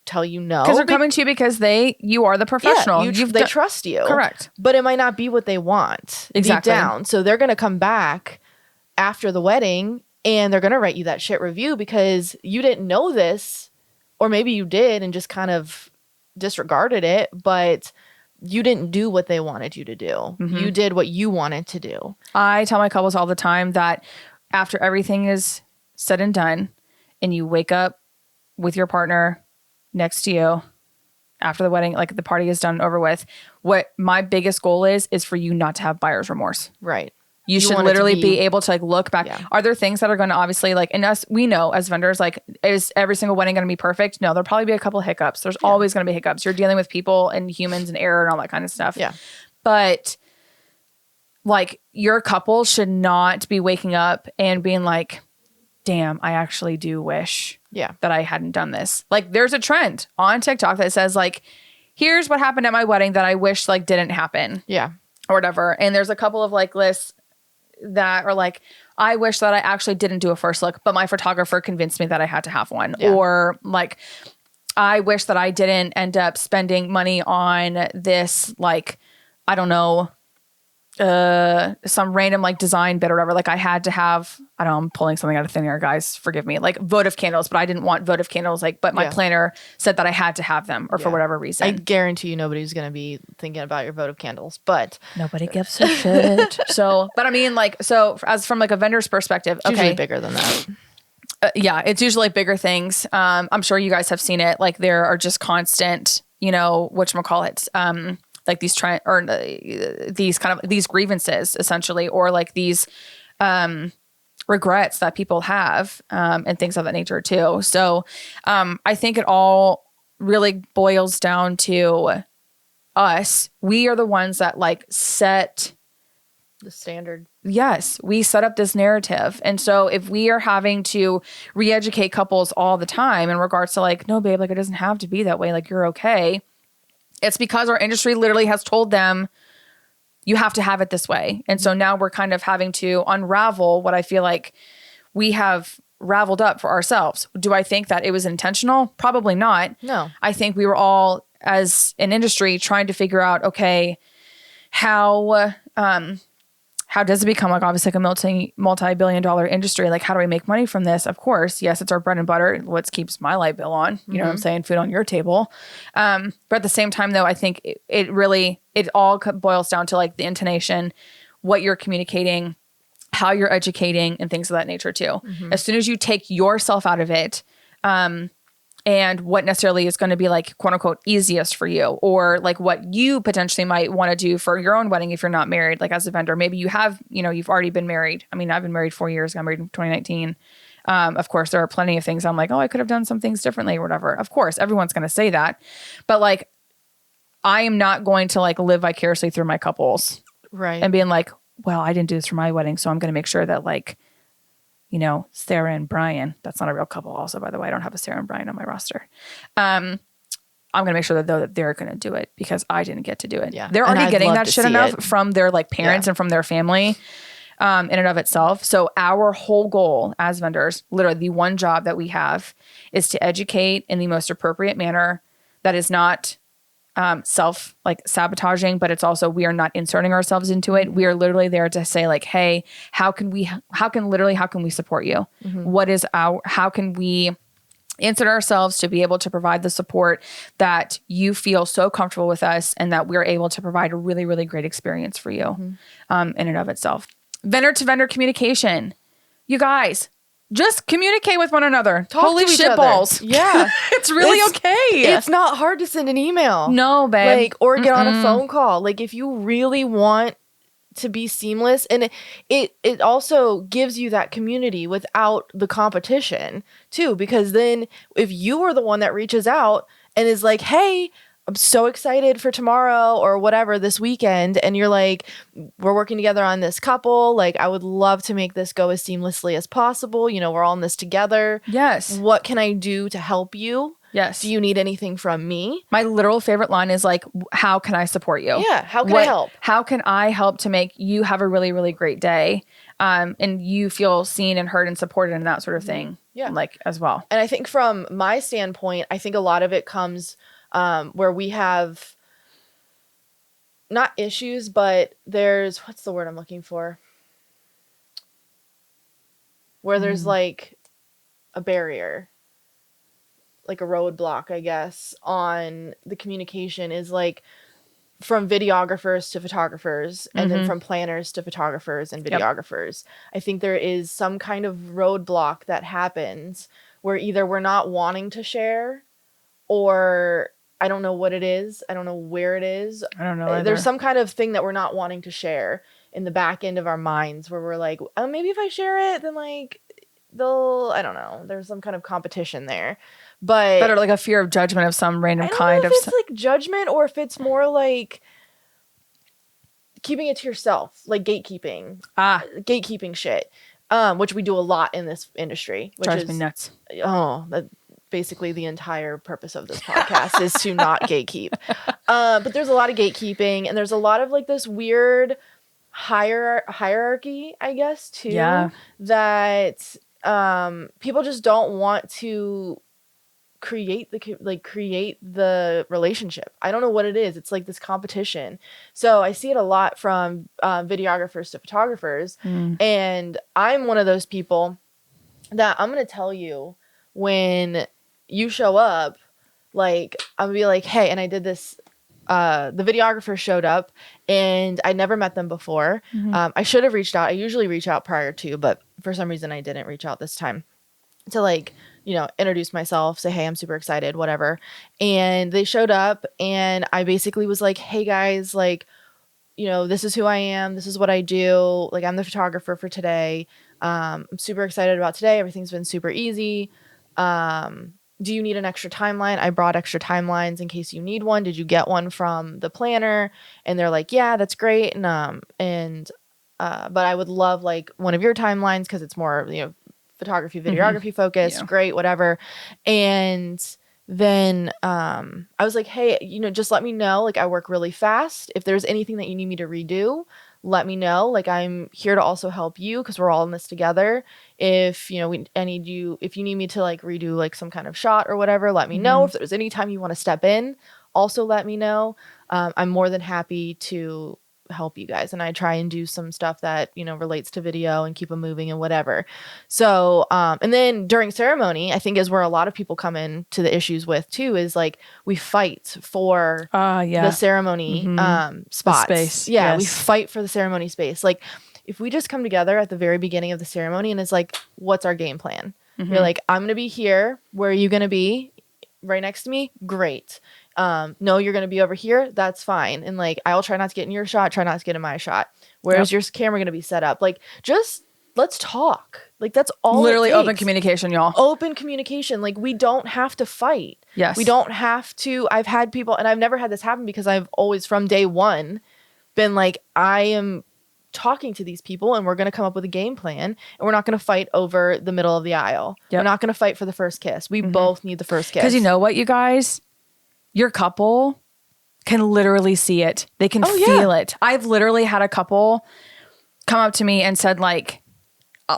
tell you no. Because they're coming to you because you are the professional. Yeah, they trust you. Correct. But it might not be what they want deep down. So they're going to come back after the wedding and they're going to write you that shit review because you didn't know this, or maybe you did and just kind of disregarded it, but you didn't do what they wanted you to do. You did what you wanted to do. I tell my couples all the time that after everything is said and done and you wake up with your partner next to you after the wedding, like the party is done and over with, what my biggest goal is for you not to have buyer's remorse. Right. You should literally be able to like look back. Yeah. Are there things that are going to obviously like, and us, we know as vendors, like is every single wedding going to be perfect? No, there'll probably be a couple of hiccups. There's always going to be hiccups. You're dealing with people and humans and error and all that kind of stuff. Yeah. But like your couple should not be waking up and being like, damn, I actually do wish that I hadn't done this. Like there's a trend on TikTok that says like, here's what happened at my wedding that I wish like didn't happen. Yeah. Or whatever. And there's a couple of like lists that are like, I wish that I actually didn't do a first look, but my photographer convinced me that I had to have one. Yeah. Or like, I wish that I didn't end up spending money on this, like, I don't know, some random like design bit or whatever. Like I had to have, I don't know, I'm pulling something out of thin air, guys, forgive me, like votive candles, but I didn't want votive candles. Like, but my planner said that I had to have them or for whatever reason. I guarantee you nobody's going to be thinking about your votive candles, but nobody gives a shit. So, but I mean like, so as from like a vendor's perspective, it's usually bigger than that. Yeah, it's usually bigger things. I'm sure you guys have seen it. Like there are just constant, you know, whatchamacallit, like these these grievances essentially, or like these regrets that people have and things of that nature too. So I think it all really boils down to us. We are the ones that like set the standard. Yes, we set up this narrative. And so if we are having to re-educate couples all the time in regards to like, no, babe, like it doesn't have to be that way. Like you're okay. It's because our industry literally has told them you have to have it this way. And so now we're kind of having to unravel what I feel like we have raveled up for ourselves. Do I think that it was intentional? Probably not. No. I think we were all, as an industry, trying to figure out, okay, how does it become like obviously like a multi-billion-dollar industry? Like how do we make money from this? Of course, yes, it's our bread and butter. What keeps my light bill on, you know what I'm saying? Food on your table. But at the same time though, I think it all boils down to like the intonation, what you're communicating, how you're educating and things of that nature too. As soon as you take yourself out of it, and what necessarily is going to be like quote unquote easiest for you, or like what you potentially might want to do for your own wedding if you're not married, like as a vendor. Maybe you have, you know, you've already been married. I mean, I've been married 4 years. I got married in 2019. Of course, there are plenty of things I'm like, oh, I could have done some things differently or whatever. Of course, everyone's going to say that. But like, I am not going to like live vicariously through my couples. Right. And being like, well, I didn't do this for my wedding, so I'm going to make sure that like, you know, Sara and Brian, that's not a real couple also, by the way. I don't have a Sara and Brian on my roster. I'm going to make sure that they're going to do it because I didn't get to do it. Yeah. They're already getting that shit enough from their like parents and from their family in and of itself. So our whole goal as vendors, literally the one job that we have is to educate in the most appropriate manner that is not self like sabotaging, but it's also, we are not inserting ourselves into it. We are literally there to say like, hey, how can we support you? How can we insert ourselves to be able to provide the support that you feel so comfortable with us and that we're able to provide a really, really great experience for you in and of itself. Vendor to vendor communication. You guys, just communicate with one another. Holy shit balls. Yeah. It's really okay. It's not hard to send an email. No, babe. Like, or get on a phone call. Like, if you really want to be seamless, and it also gives you that community without the competition too, because then if you are the one that reaches out and is like, hey, I'm so excited for tomorrow or whatever this weekend, and you're like, we're working together on this couple, like I would love to make this go as seamlessly as possible, you know, we're all in this together. Yes. What can I do to help you? Yes. Do you need anything from me? My literal favorite line is like, how can I support you? Yeah. How can I help? How can I help to make you have a really, really great day? And you feel seen and heard and supported and that sort of thing. Yeah. Like as well. And I think from my standpoint, I think a lot of it comes where we have not issues, but there's, what's the word I'm looking for? Where there's like a barrier, like a roadblock, I guess, on the communication is like from videographers to photographers and then from planners to photographers and videographers. I think there is some kind of roadblock that happens where either we're not wanting to share, or I don't know what it is. I don't know where it is. I don't know either. There's some kind of thing that we're not wanting to share in the back end of our minds where we're like, oh, maybe if I share it, then like I don't know. There's some kind of competition there. But that are like a fear of judgment of some random kind of. If it's like judgment or if it's more like keeping it to yourself, like gatekeeping. Gatekeeping shit. Which we do a lot in this industry. Which drives me nuts. Basically the entire purpose of this podcast is to not gatekeep. But there's a lot of gatekeeping, and there's a lot of like this weird hierarchy, I guess, too. Yeah. That people just don't want to create the relationship. I don't know what it is. It's like this competition. So I see it a lot from videographers to photographers. And I'm one of those people that I'm going to tell you when you show up, like, I'm going to be like, hey, and I did this. The videographer showed up and I never met them before. I should have reached out. I usually reach out prior to, but for some reason I didn't reach out this time to, like, you know, introduce myself, say, hey, I'm super excited, whatever. And they showed up and I basically was like, hey guys, like, you know, this is who I am. This is what I do. Like, I'm the photographer for today. I'm super excited about today. Everything's been super easy. Do you need an extra timeline? I brought extra timelines in case you need one. Did you get one from the planner? And they're like, yeah, that's great. But I would love, like, one of your timelines because it's more, you know, photography, videography focused. Yeah. Great, whatever. And then I was like, hey, you know, just let me know. Like, I work really fast. If there's anything that you need me to redo, let me know. Like, I'm here to also help you because we're all in this together. If, you know, if you need me to, like, redo, like, some kind of shot or whatever, let me know. If there's any time you want to step in, also let me know. I'm more than happy to help you guys. And I try and do some stuff that, you know, relates to video and keep them moving and whatever. So, and then during ceremony, I think is where a lot of people come in to the issues with too, is like, we fight for the ceremony spots. The space. Yeah. Yes. We fight for the ceremony space. Like, if we just come together at the very beginning of the ceremony and it's like, what's our game plan? You're like, I'm going to be here. Where are you going to be? Right next to me? Great. No, you're going to be over here. That's fine. And, like, I'll try not to get in your shot. Try not to get in my shot. Where's your camera going to be set up? Like, just let's talk. Like, that's all. Literally open communication, y'all. Open communication. Like, we don't have to fight. Yes. We don't have to. I've had people, and I've never had this happen because I've always from day one been like, I am talking to these people and we're going to come up with a game plan and we're not going to fight over the middle of the aisle. Yep. We're not going to fight for the first kiss. We both need the first kiss. Because you know what, you guys? Your couple can literally see it. They can feel it. I've literally had a couple come up to me and said, like,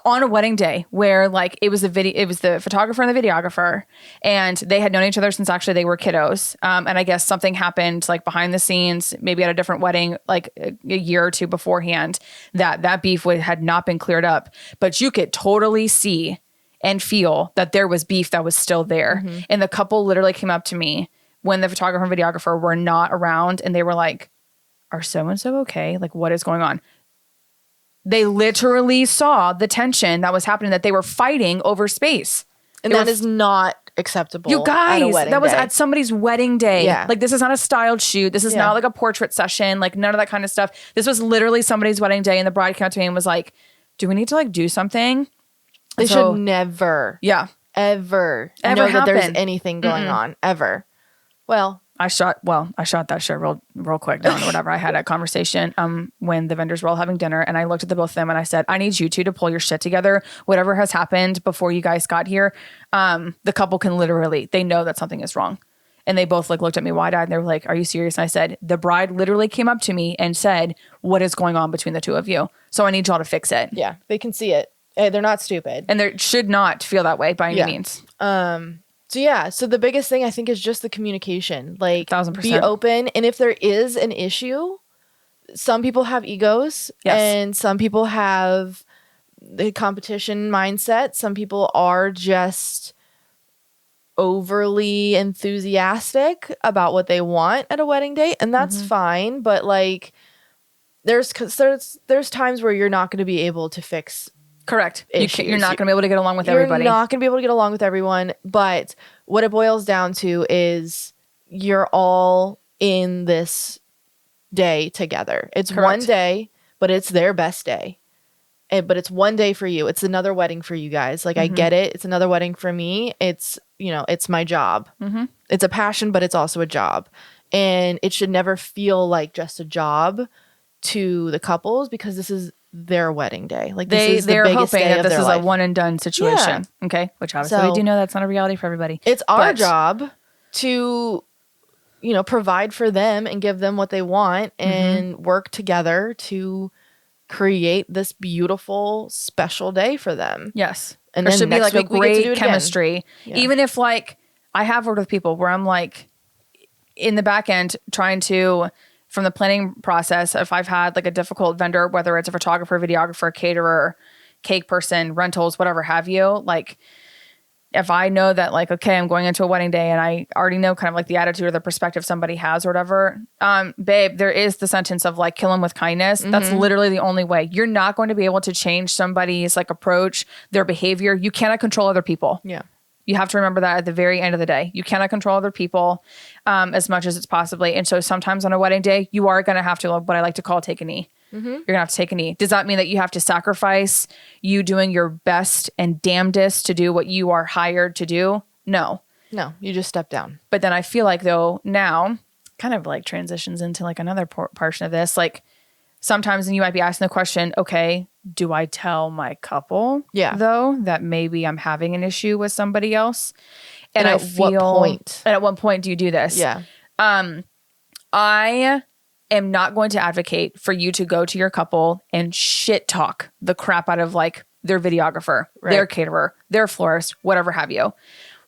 on a wedding day where, like, it was the photographer and the videographer, and they had known each other since actually they were kiddos. And I guess something happened, like, behind the scenes, maybe at a different wedding, like a year or two beforehand, that beef had not been cleared up. But you could totally see and feel that there was beef that was still there. And the couple literally came up to me when the photographer and videographer were not around, and they were like, are so-and-so okay? Like, what is going on? They literally saw the tension that was happening, that they were fighting over space. And that is not acceptable. You guys, that was at somebody's wedding day. Yeah. Like, this is not a styled shoot. This is not like a portrait session. Like, none of that kind of stuff. This was literally somebody's wedding day, and the bride came up to me and was like, do we need to, like, do something? They should never. Yeah. Ever know that there's anything going on. Ever. Well, I shot that shit real quick down or whatever. I had a conversation when the vendors were all having dinner, and I looked at the both of them and I said, I need you two to pull your shit together. Whatever has happened before you guys got here, the couple can literally, they know that something is wrong. And they both, like, looked at me wide-eyed and they were like, are you serious? And I said, the bride literally came up to me and said, what is going on between the two of you? So I need y'all to fix it. Yeah, they can see it. They're not stupid. And they should not feel that way by any means. So the biggest thing I think is just the communication. Like, 1,000%. Be open. And if there is an issue, some people have egos and some people have the competition mindset. Some people are just overly enthusiastic about what they want at a wedding day, and that's fine. But, like, there's times where you're not going to be able to fix. Correct. You're not going to be able to get along with everybody. You're not going to be able to get along with everyone. But what it boils down to is you're all in this day together. It's one day, but it's their best day. But it's one day for you. It's another wedding for you guys. Like, I get it. It's another wedding for me. It's, you know, it's my job. It's a passion, but it's also a job. And it should never feel like just a job to the couples, because this is their wedding day. Like, they're hoping that this is a one and done situation. Yeah. Okay. Which obviously we do know that's not a reality for everybody. It's our job to, you know, provide for them and give them what they want and work together to create this beautiful, special day for them. Yes. And there should be, like, a great chemistry. Yeah. Even if, like, I have worked with people where I'm like in the back end trying to, from the planning process, if I've had like a difficult vendor, whether it's a photographer, videographer, caterer, cake person, rentals, whatever have you, like if I know that like, okay, I'm going into a wedding day and I already know kind of like the attitude or the perspective somebody has or whatever, babe, there is the sentence of like, kill them with kindness. That's literally the only way. You're not going to be able to change somebody's like approach, their behavior. You cannot control other people. Yeah. You have to remember that at the very end of the day. You cannot control other people as much as it's possibly. And so sometimes on a wedding day, you are going to have to, what I like to call, take a knee. You're going to have to take a knee. Does that mean that you have to sacrifice you doing your best and damnedest to do what you are hired to do? No. No, you just step down. But then I feel like though now kind of like transitions into like another portion of this. Like sometimes you might be asking the question, okay, do I tell my couple though that maybe I'm having an issue with somebody else? And at what point? And at what point do you do this? Yeah. I am not going to advocate for you to go to your couple and shit talk the crap out of like their videographer, their caterer, their florist, whatever have you.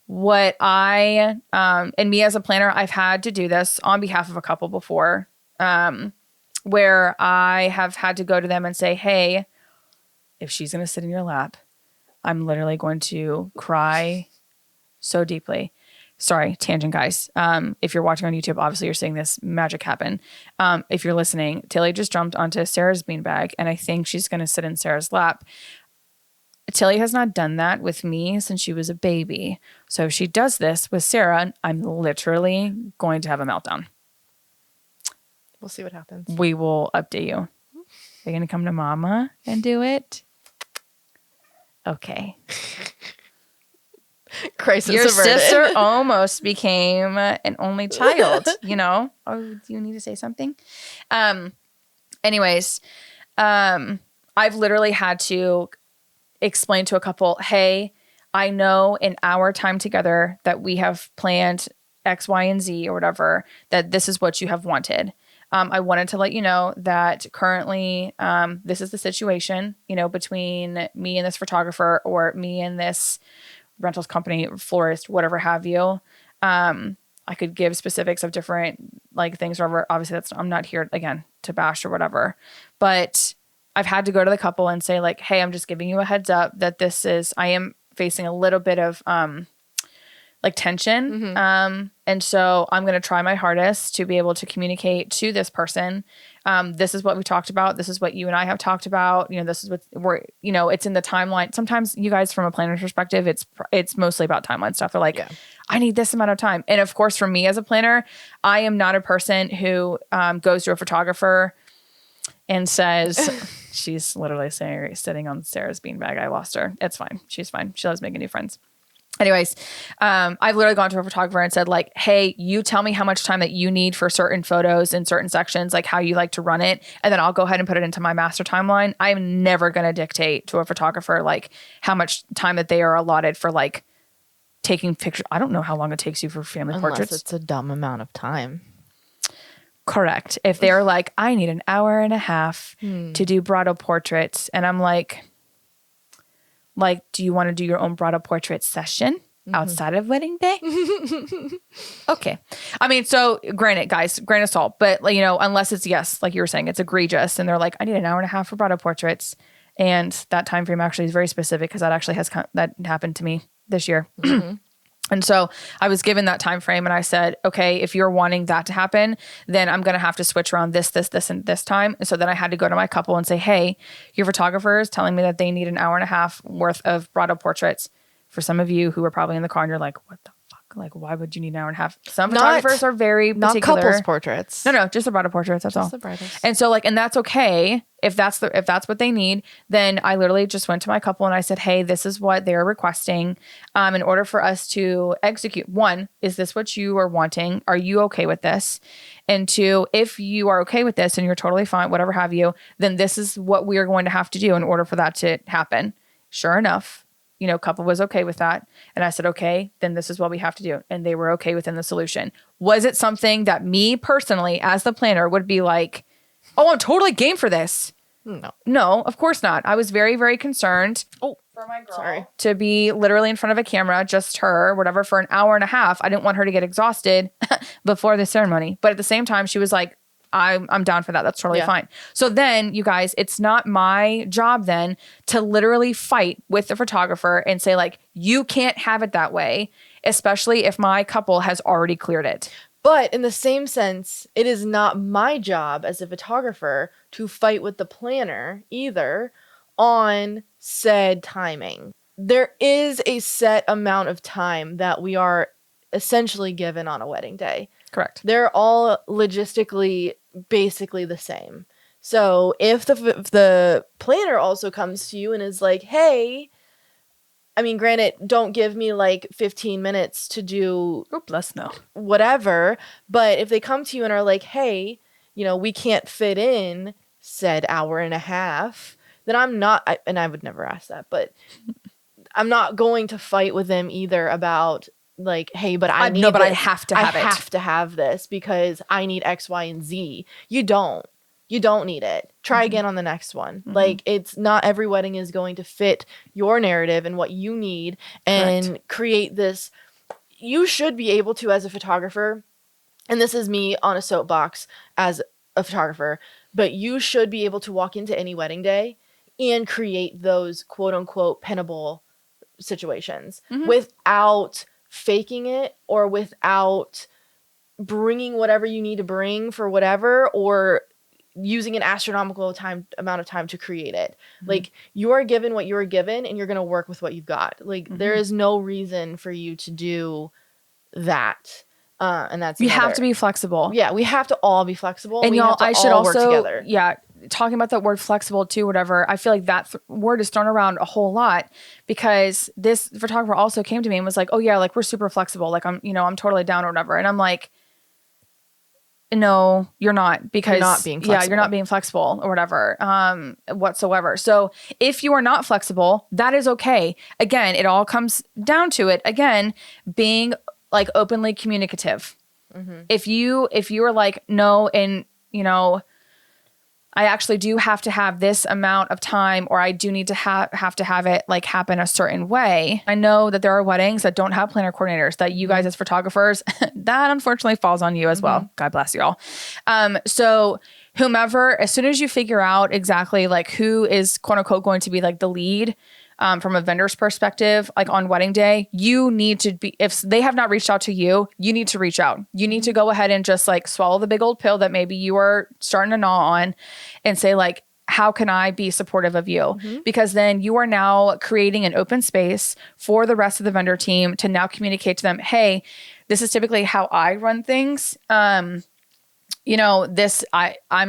What I, and me as a planner, I've had to do this on behalf of a couple before, where I have had to go to them and say, hey, if she's going to sit in your lap, I'm literally going to cry so deeply. Sorry, tangent guys. If you're watching on YouTube, obviously you're seeing this magic happen. If you're listening, Tilly just jumped onto Sarah's beanbag and I think she's going to sit in Sarah's lap. Tilly has not done that with me since she was a baby. So if she does this with Sarah, I'm literally going to have a meltdown. We'll see what happens. We will update you. Are you going to come to mama and do it? Okay. Crisis Your averted. sister almost became an only child, you know? Oh, do you need to say something? Anyways, I've literally had to explain to a couple, hey, I know in our time together that we have planned X, Y, and Z or whatever, that this is what you have wanted. I wanted to let you know that currently this is the situation, you know, between me and this photographer or me and this rentals company, florist, whatever have you. I could give specifics of different like things or whatever. Obviously I'm not here again to bash or whatever, but I've had to go to the couple and say like, hey, I'm just giving you a heads up that I am facing a little bit of like tension. And so I'm going to try my hardest to be able to communicate to this person. This is what we talked about. This is what you and I have talked about. You know, this is what we're, you know, it's in the timeline. Sometimes you guys from a planner's perspective, it's mostly about timeline stuff. They're like, I need this amount of time. And of course, for me as a planner, I am not a person who goes to a photographer and says, she's literally sitting on Sarah's beanbag. I lost her. It's fine. She's fine. She loves making new friends. Anyways, I've literally gone to a photographer and said like, hey, you tell me how much time that you need for certain photos in certain sections, like how you like to run it. And then I'll go ahead and put it into my master timeline. I'm never going to dictate to a photographer, like how much time that they are allotted for like taking pictures. I don't know how long it takes you for family portraits. It's a dumb amount of time. Correct. If they're like, I need an hour and a half to do bridal portraits. And I'm like, do you want to do your own bridal portrait session outside of wedding day? Okay. I mean, so granted, guys, grain of salt, but like, you know, unless it's, yes, like you were saying, it's egregious. And they're like, I need an hour and a half for bridal portraits. And that time frame actually is very specific because that actually that happened to me this year. And so I was given that time frame and I said, okay, if you're wanting that to happen, then I'm going to have to switch around this, and this time. And so then I had to go to my couple and say, hey, your photographer is telling me that they need an hour and a half worth of bridal portraits. For some of you who are probably in the car and you're like, what the fuck? Like, why would you need an hour and a half? Some photographers are very particular. Not couples portraits. No, just the bridal portraits. That's all. The bridals. And so like, and that's okay. If that's what they need, then I literally just went to my couple and I said, hey, this is what they're requesting. In order for us to execute, one, is this what you are wanting? Are you okay with this? And two, if you are okay with this and you're totally fine, whatever have you, then this is what we are going to have to do in order for that to happen. Sure enough, you know, couple was okay with that. And I said, okay, then this is what we have to do. And they were okay within the solution. Was it something that me personally, as the planner, would be like, oh, I'm totally game for this? No. No, of course not. I was very, very concerned for my girl to be literally in front of a camera, just her, whatever, for an hour and a half. I didn't want her to get exhausted before the ceremony. But at the same time, she was like, I'm down for that. That's totally fine. So then, you guys, it's not my job then to literally fight with the photographer and say, like, you can't have it that way, especially if my couple has already cleared it. But in the same sense, it is not my job as a photographer to fight with the planner either on said timing. There is a set amount of time that we are essentially given on a wedding day. Correct. They're all logistically basically the same. So if the planner also comes to you and is like, hey, I mean, granted, don't give me like 15 minutes to do whatever. But if they come to you and are like, hey, we can't fit in said hour and a half, then I'm not, and I would never ask that, but I'm not going to fight with them either about like, hey, but I have to have this because I need X, Y, and Z. You don't need it. Try again on the next one. Mm-hmm. Like, it's not every wedding is going to fit your narrative and what you need and create this. You should be able to, as a photographer, and this is me on a soapbox as a photographer, but you should be able to walk into any wedding day and create those quote unquote pinnable situations without faking it or without bringing whatever you need to bring for whatever or using an astronomical amount of time to create it. Like, you are given what you are given and you're going to work with what you've got. Like, there is no reason for you to do that. And that's you have to be flexible. Yeah, we have to all be flexible. And y'all, I should also work together. Talking about that word flexible too, whatever. I feel like that word is thrown around a whole lot because this photographer also came to me and was like, "Oh yeah, like we're super flexible. Like I'm totally down or whatever." And I'm like, no, you're not, because you're not being flexible. Yeah, you're not being flexible or whatever, whatsoever. So if you are not flexible, that is okay. Again, it all comes down to it. Again, being like openly communicative. If you are like, no, and I actually do have to have this amount of time, or I do need to have to have it like happen a certain way. I know that there are weddings that don't have planner coordinators, that you guys as photographers, that unfortunately falls on you as well. God bless y'all. So whomever, as soon as you figure out exactly like who is quote unquote going to be like the lead, from a vendor's perspective, like on wedding day, you need to be, if they have not reached out to you, you need to reach out. You need to go ahead and just like swallow the big old pill that maybe you are starting to gnaw on and say like, how can I be supportive of you? Because then you are now creating an open space for the rest of the vendor team to now communicate to them, hey, this is typically how I run things. I'm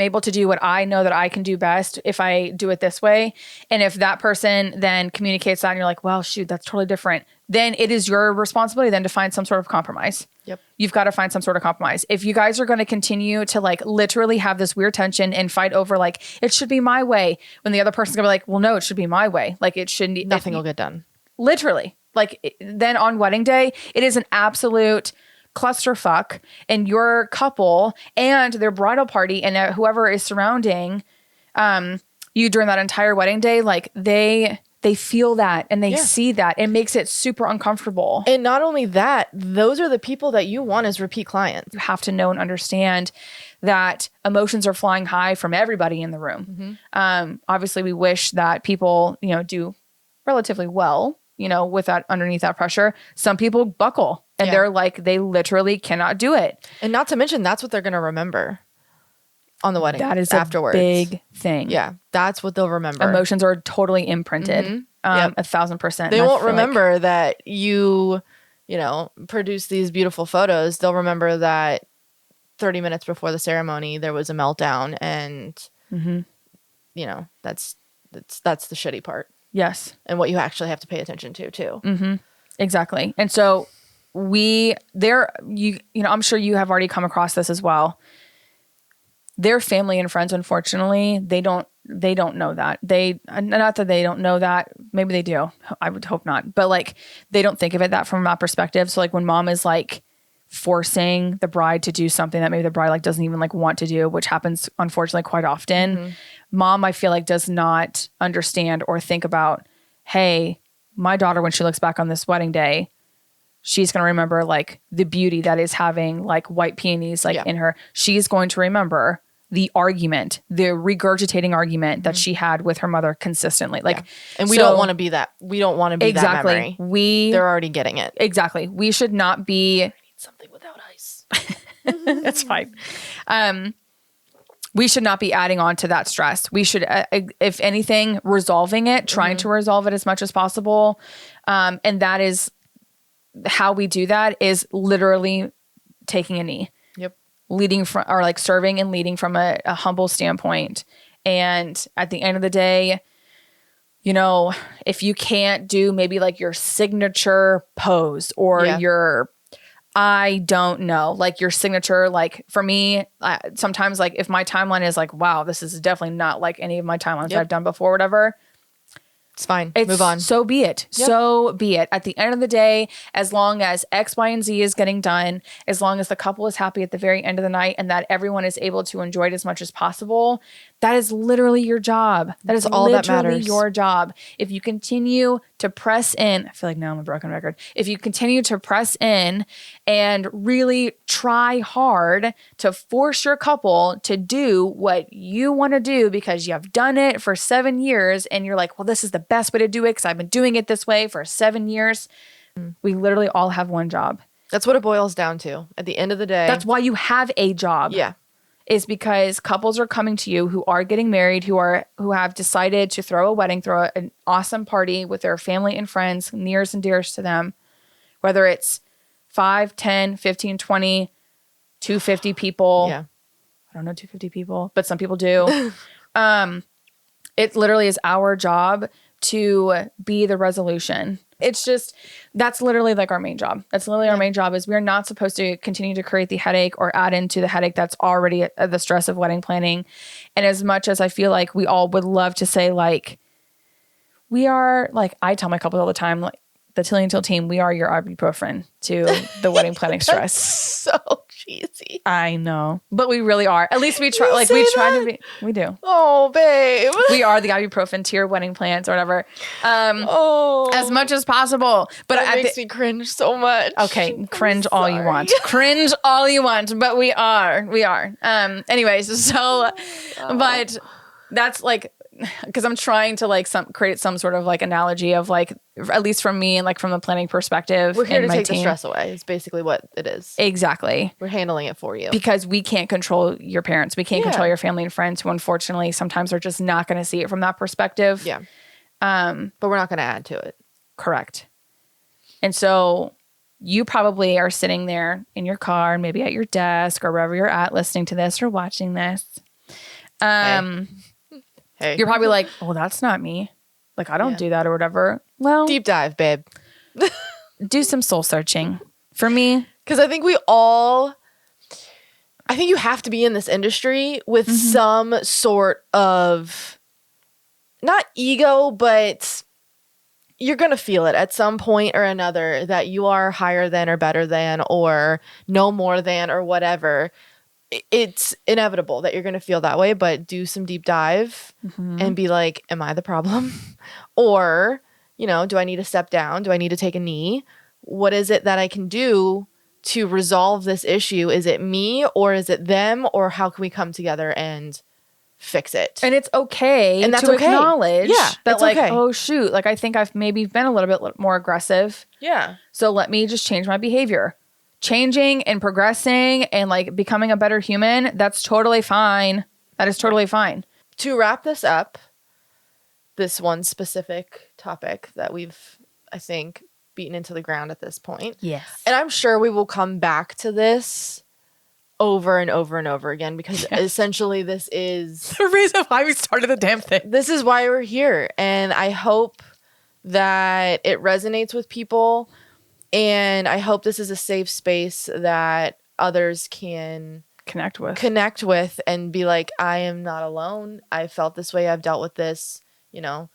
able to do what I know that I can do best if I do it this way. And if that person then communicates that and you're like, well, shoot, that's totally different, then it is your responsibility then to find some sort of compromise. Yep. You've got to find some sort of compromise. If you guys are going to continue to like literally have this weird tension and fight over like, it should be my way, when the other person's gonna be like, well, no, it should be my way. Like it shouldn't. Nothing will get done. Literally. Like then on wedding day, it is an absolute clusterfuck, and your couple and their bridal party and whoever is surrounding you during that entire wedding day, like they feel that and they see that. It makes it super uncomfortable. And not only that, those are the people that you want as repeat clients. You have to know and understand that emotions are flying high from everybody in the room. Obviously, we wish that people, do relatively well, with that, underneath that pressure. Some people buckle. And they're like, they literally cannot do it. And not to mention, that's what they're going to remember on the wedding. That is afterwards. A big thing. Yeah, that's what they'll remember. Emotions are totally imprinted. 1,000%. They won't remember that you produced these beautiful photos. They'll remember that 30 minutes before the ceremony, there was a meltdown. And, that's the shitty part. Yes. And what you actually have to pay attention to, too. Exactly. And so I'm sure you have already come across this as well. Their family and friends, unfortunately, they don't know that. Not that they don't know that. Maybe they do. I would hope not. But like, they don't think of it that from that perspective. So like when mom is like forcing the bride to do something that maybe the bride like doesn't even like want to do, which happens unfortunately quite often. mom, I feel like, does not understand or think about, hey, my daughter, when she looks back on this wedding day, she's going to remember like the beauty that is having like white peonies like in her. She's going to remember the argument, the regurgitating argument that she had with her mother consistently. Like, and we don't want to be that. We don't want to be that memory. They're already getting it. Exactly. We should not be. I need something without ice. That's fine. We should not be adding on to that stress. We should, if anything, resolving it, trying to resolve it as much as possible. And that is how we do that, is literally taking a knee. Leading from, or like serving and leading from a humble standpoint. And at the end of the day, you know, if you can't do maybe like your signature pose or your, I don't know, like your signature, like for me, sometimes like if my timeline is like, wow, this is definitely not like any of my timelines that I've done before, whatever. It's fine. Move on. So be it. So be it. At the end of the day, as long as X, Y, and Z is getting done, as long as the couple is happy at the very end of the night and that everyone is able to enjoy it as much as possible, that is literally your job. That is all that matters. Your job. If you continue to press in, I feel like now I'm a broken record. If you continue to press in and really try hard to force your couple to do what you want to do because you have done it for 7 years and you're like, well, this is the best way to do it because I've been doing it this way for 7 years. We literally all have one job. That's what it boils down to. At the end of the day. That's why you have a job. Yeah. Is because couples are coming to you who are getting married, who have decided to throw a wedding, throw an awesome party with their family and friends, nears and dears to them, whether it's 5, 10, 15, 20, 250 people. Yeah. I don't know 250 people, but some people do. It literally is our job to be the resolution. It's just, that's literally like our main job. That's literally our main job, is we're not supposed to continue to create the headache or add into the headache that's already the stress of wedding planning. And as much as I feel like we all would love to say like, we are like, I tell my couples all the time, like the Tilly and Till team, we are your ibuprofen to the wedding planning stress. So cheesy. I know, but we really are. At least we try. Like we try to be. We do. Oh, babe. We are the ibuprofen to your wedding plans or whatever. As much as possible. But that makes me cringe so much. Okay, cringe all you want. Cringe all you want. But we are. Anyways, so, but that's like, because I'm trying to like create some sort of like analogy of like, at least from me and like from the planning perspective. We're here to take the stress away. It's basically what it is. Exactly. We're handling it for you. Because we can't control your parents. We can't control your family and friends who unfortunately sometimes are just not going to see it from that perspective. Yeah. But we're not going to add to it. Correct. And so you probably are sitting there in your car, maybe at your desk or wherever you're at listening to this or watching this. Hey. You're probably like, oh, that's not me. Like, I don't do that or whatever. Well, deep dive, babe. Do some soul searching for me. Because I think you have to be in this industry with some sort of, not ego, but you're going to feel it at some point or another that you are higher than or better than or no more than or whatever. It's inevitable that you're going to feel that way, but do some deep dive and be like, am I the problem? Or, you know, do I need to step down? Do I need to take a knee? What is it that I can do to resolve this issue? Is it me or is it them? Or how can we come together and fix it? And it's okay and that's to okay. acknowledge that like, okay. Oh shoot, like I think I've maybe been a little bit more aggressive. Yeah. So let me just change my behavior. Changing and progressing and like becoming a better human, that's totally fine. That is totally fine. To wrap this up, this one specific topic that we've, I think, beaten into the ground at this point. Yes. And I'm sure we will come back to this over and over and over again because essentially this is the reason why we started the damn thing. This is why we're here. And I hope that it resonates with people. And I hope this is a safe space that others can connect with and be like, I am not alone. I felt this way. I've dealt with this. You know,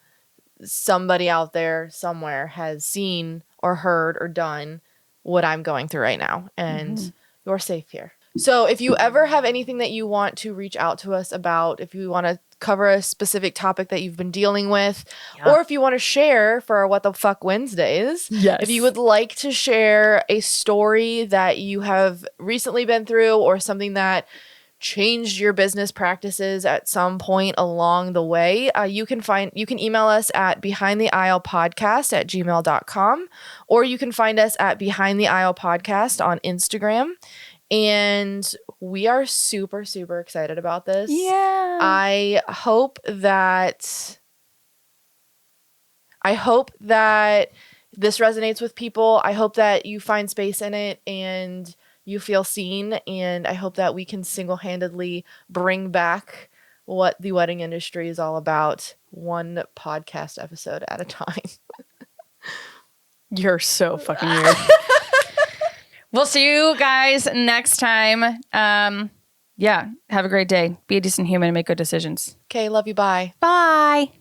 somebody out there somewhere has seen or heard or done what I'm going through right now. And you're safe here. So if you ever have anything that you want to reach out to us about, if you want to cover a specific topic that you've been dealing with, or if you want to share for our What the Fuck Wednesdays, if you would like to share a story that you have recently been through or something that changed your business practices at some point along the way, you can email us at behindtheaislepodcast@gmail.com, or you can find us at Behind the Aisle Podcast on Instagram. And we are super, super excited about this. Yeah. I hope that this resonates with people. I hope that you find space in it and you feel seen. And I hope that we can single-handedly bring back what the wedding industry is all about, one podcast episode at a time. You're so fucking weird. We'll see you guys next time. Yeah, have a great day. Be a decent human and make good decisions. Okay, love you. Bye. Bye.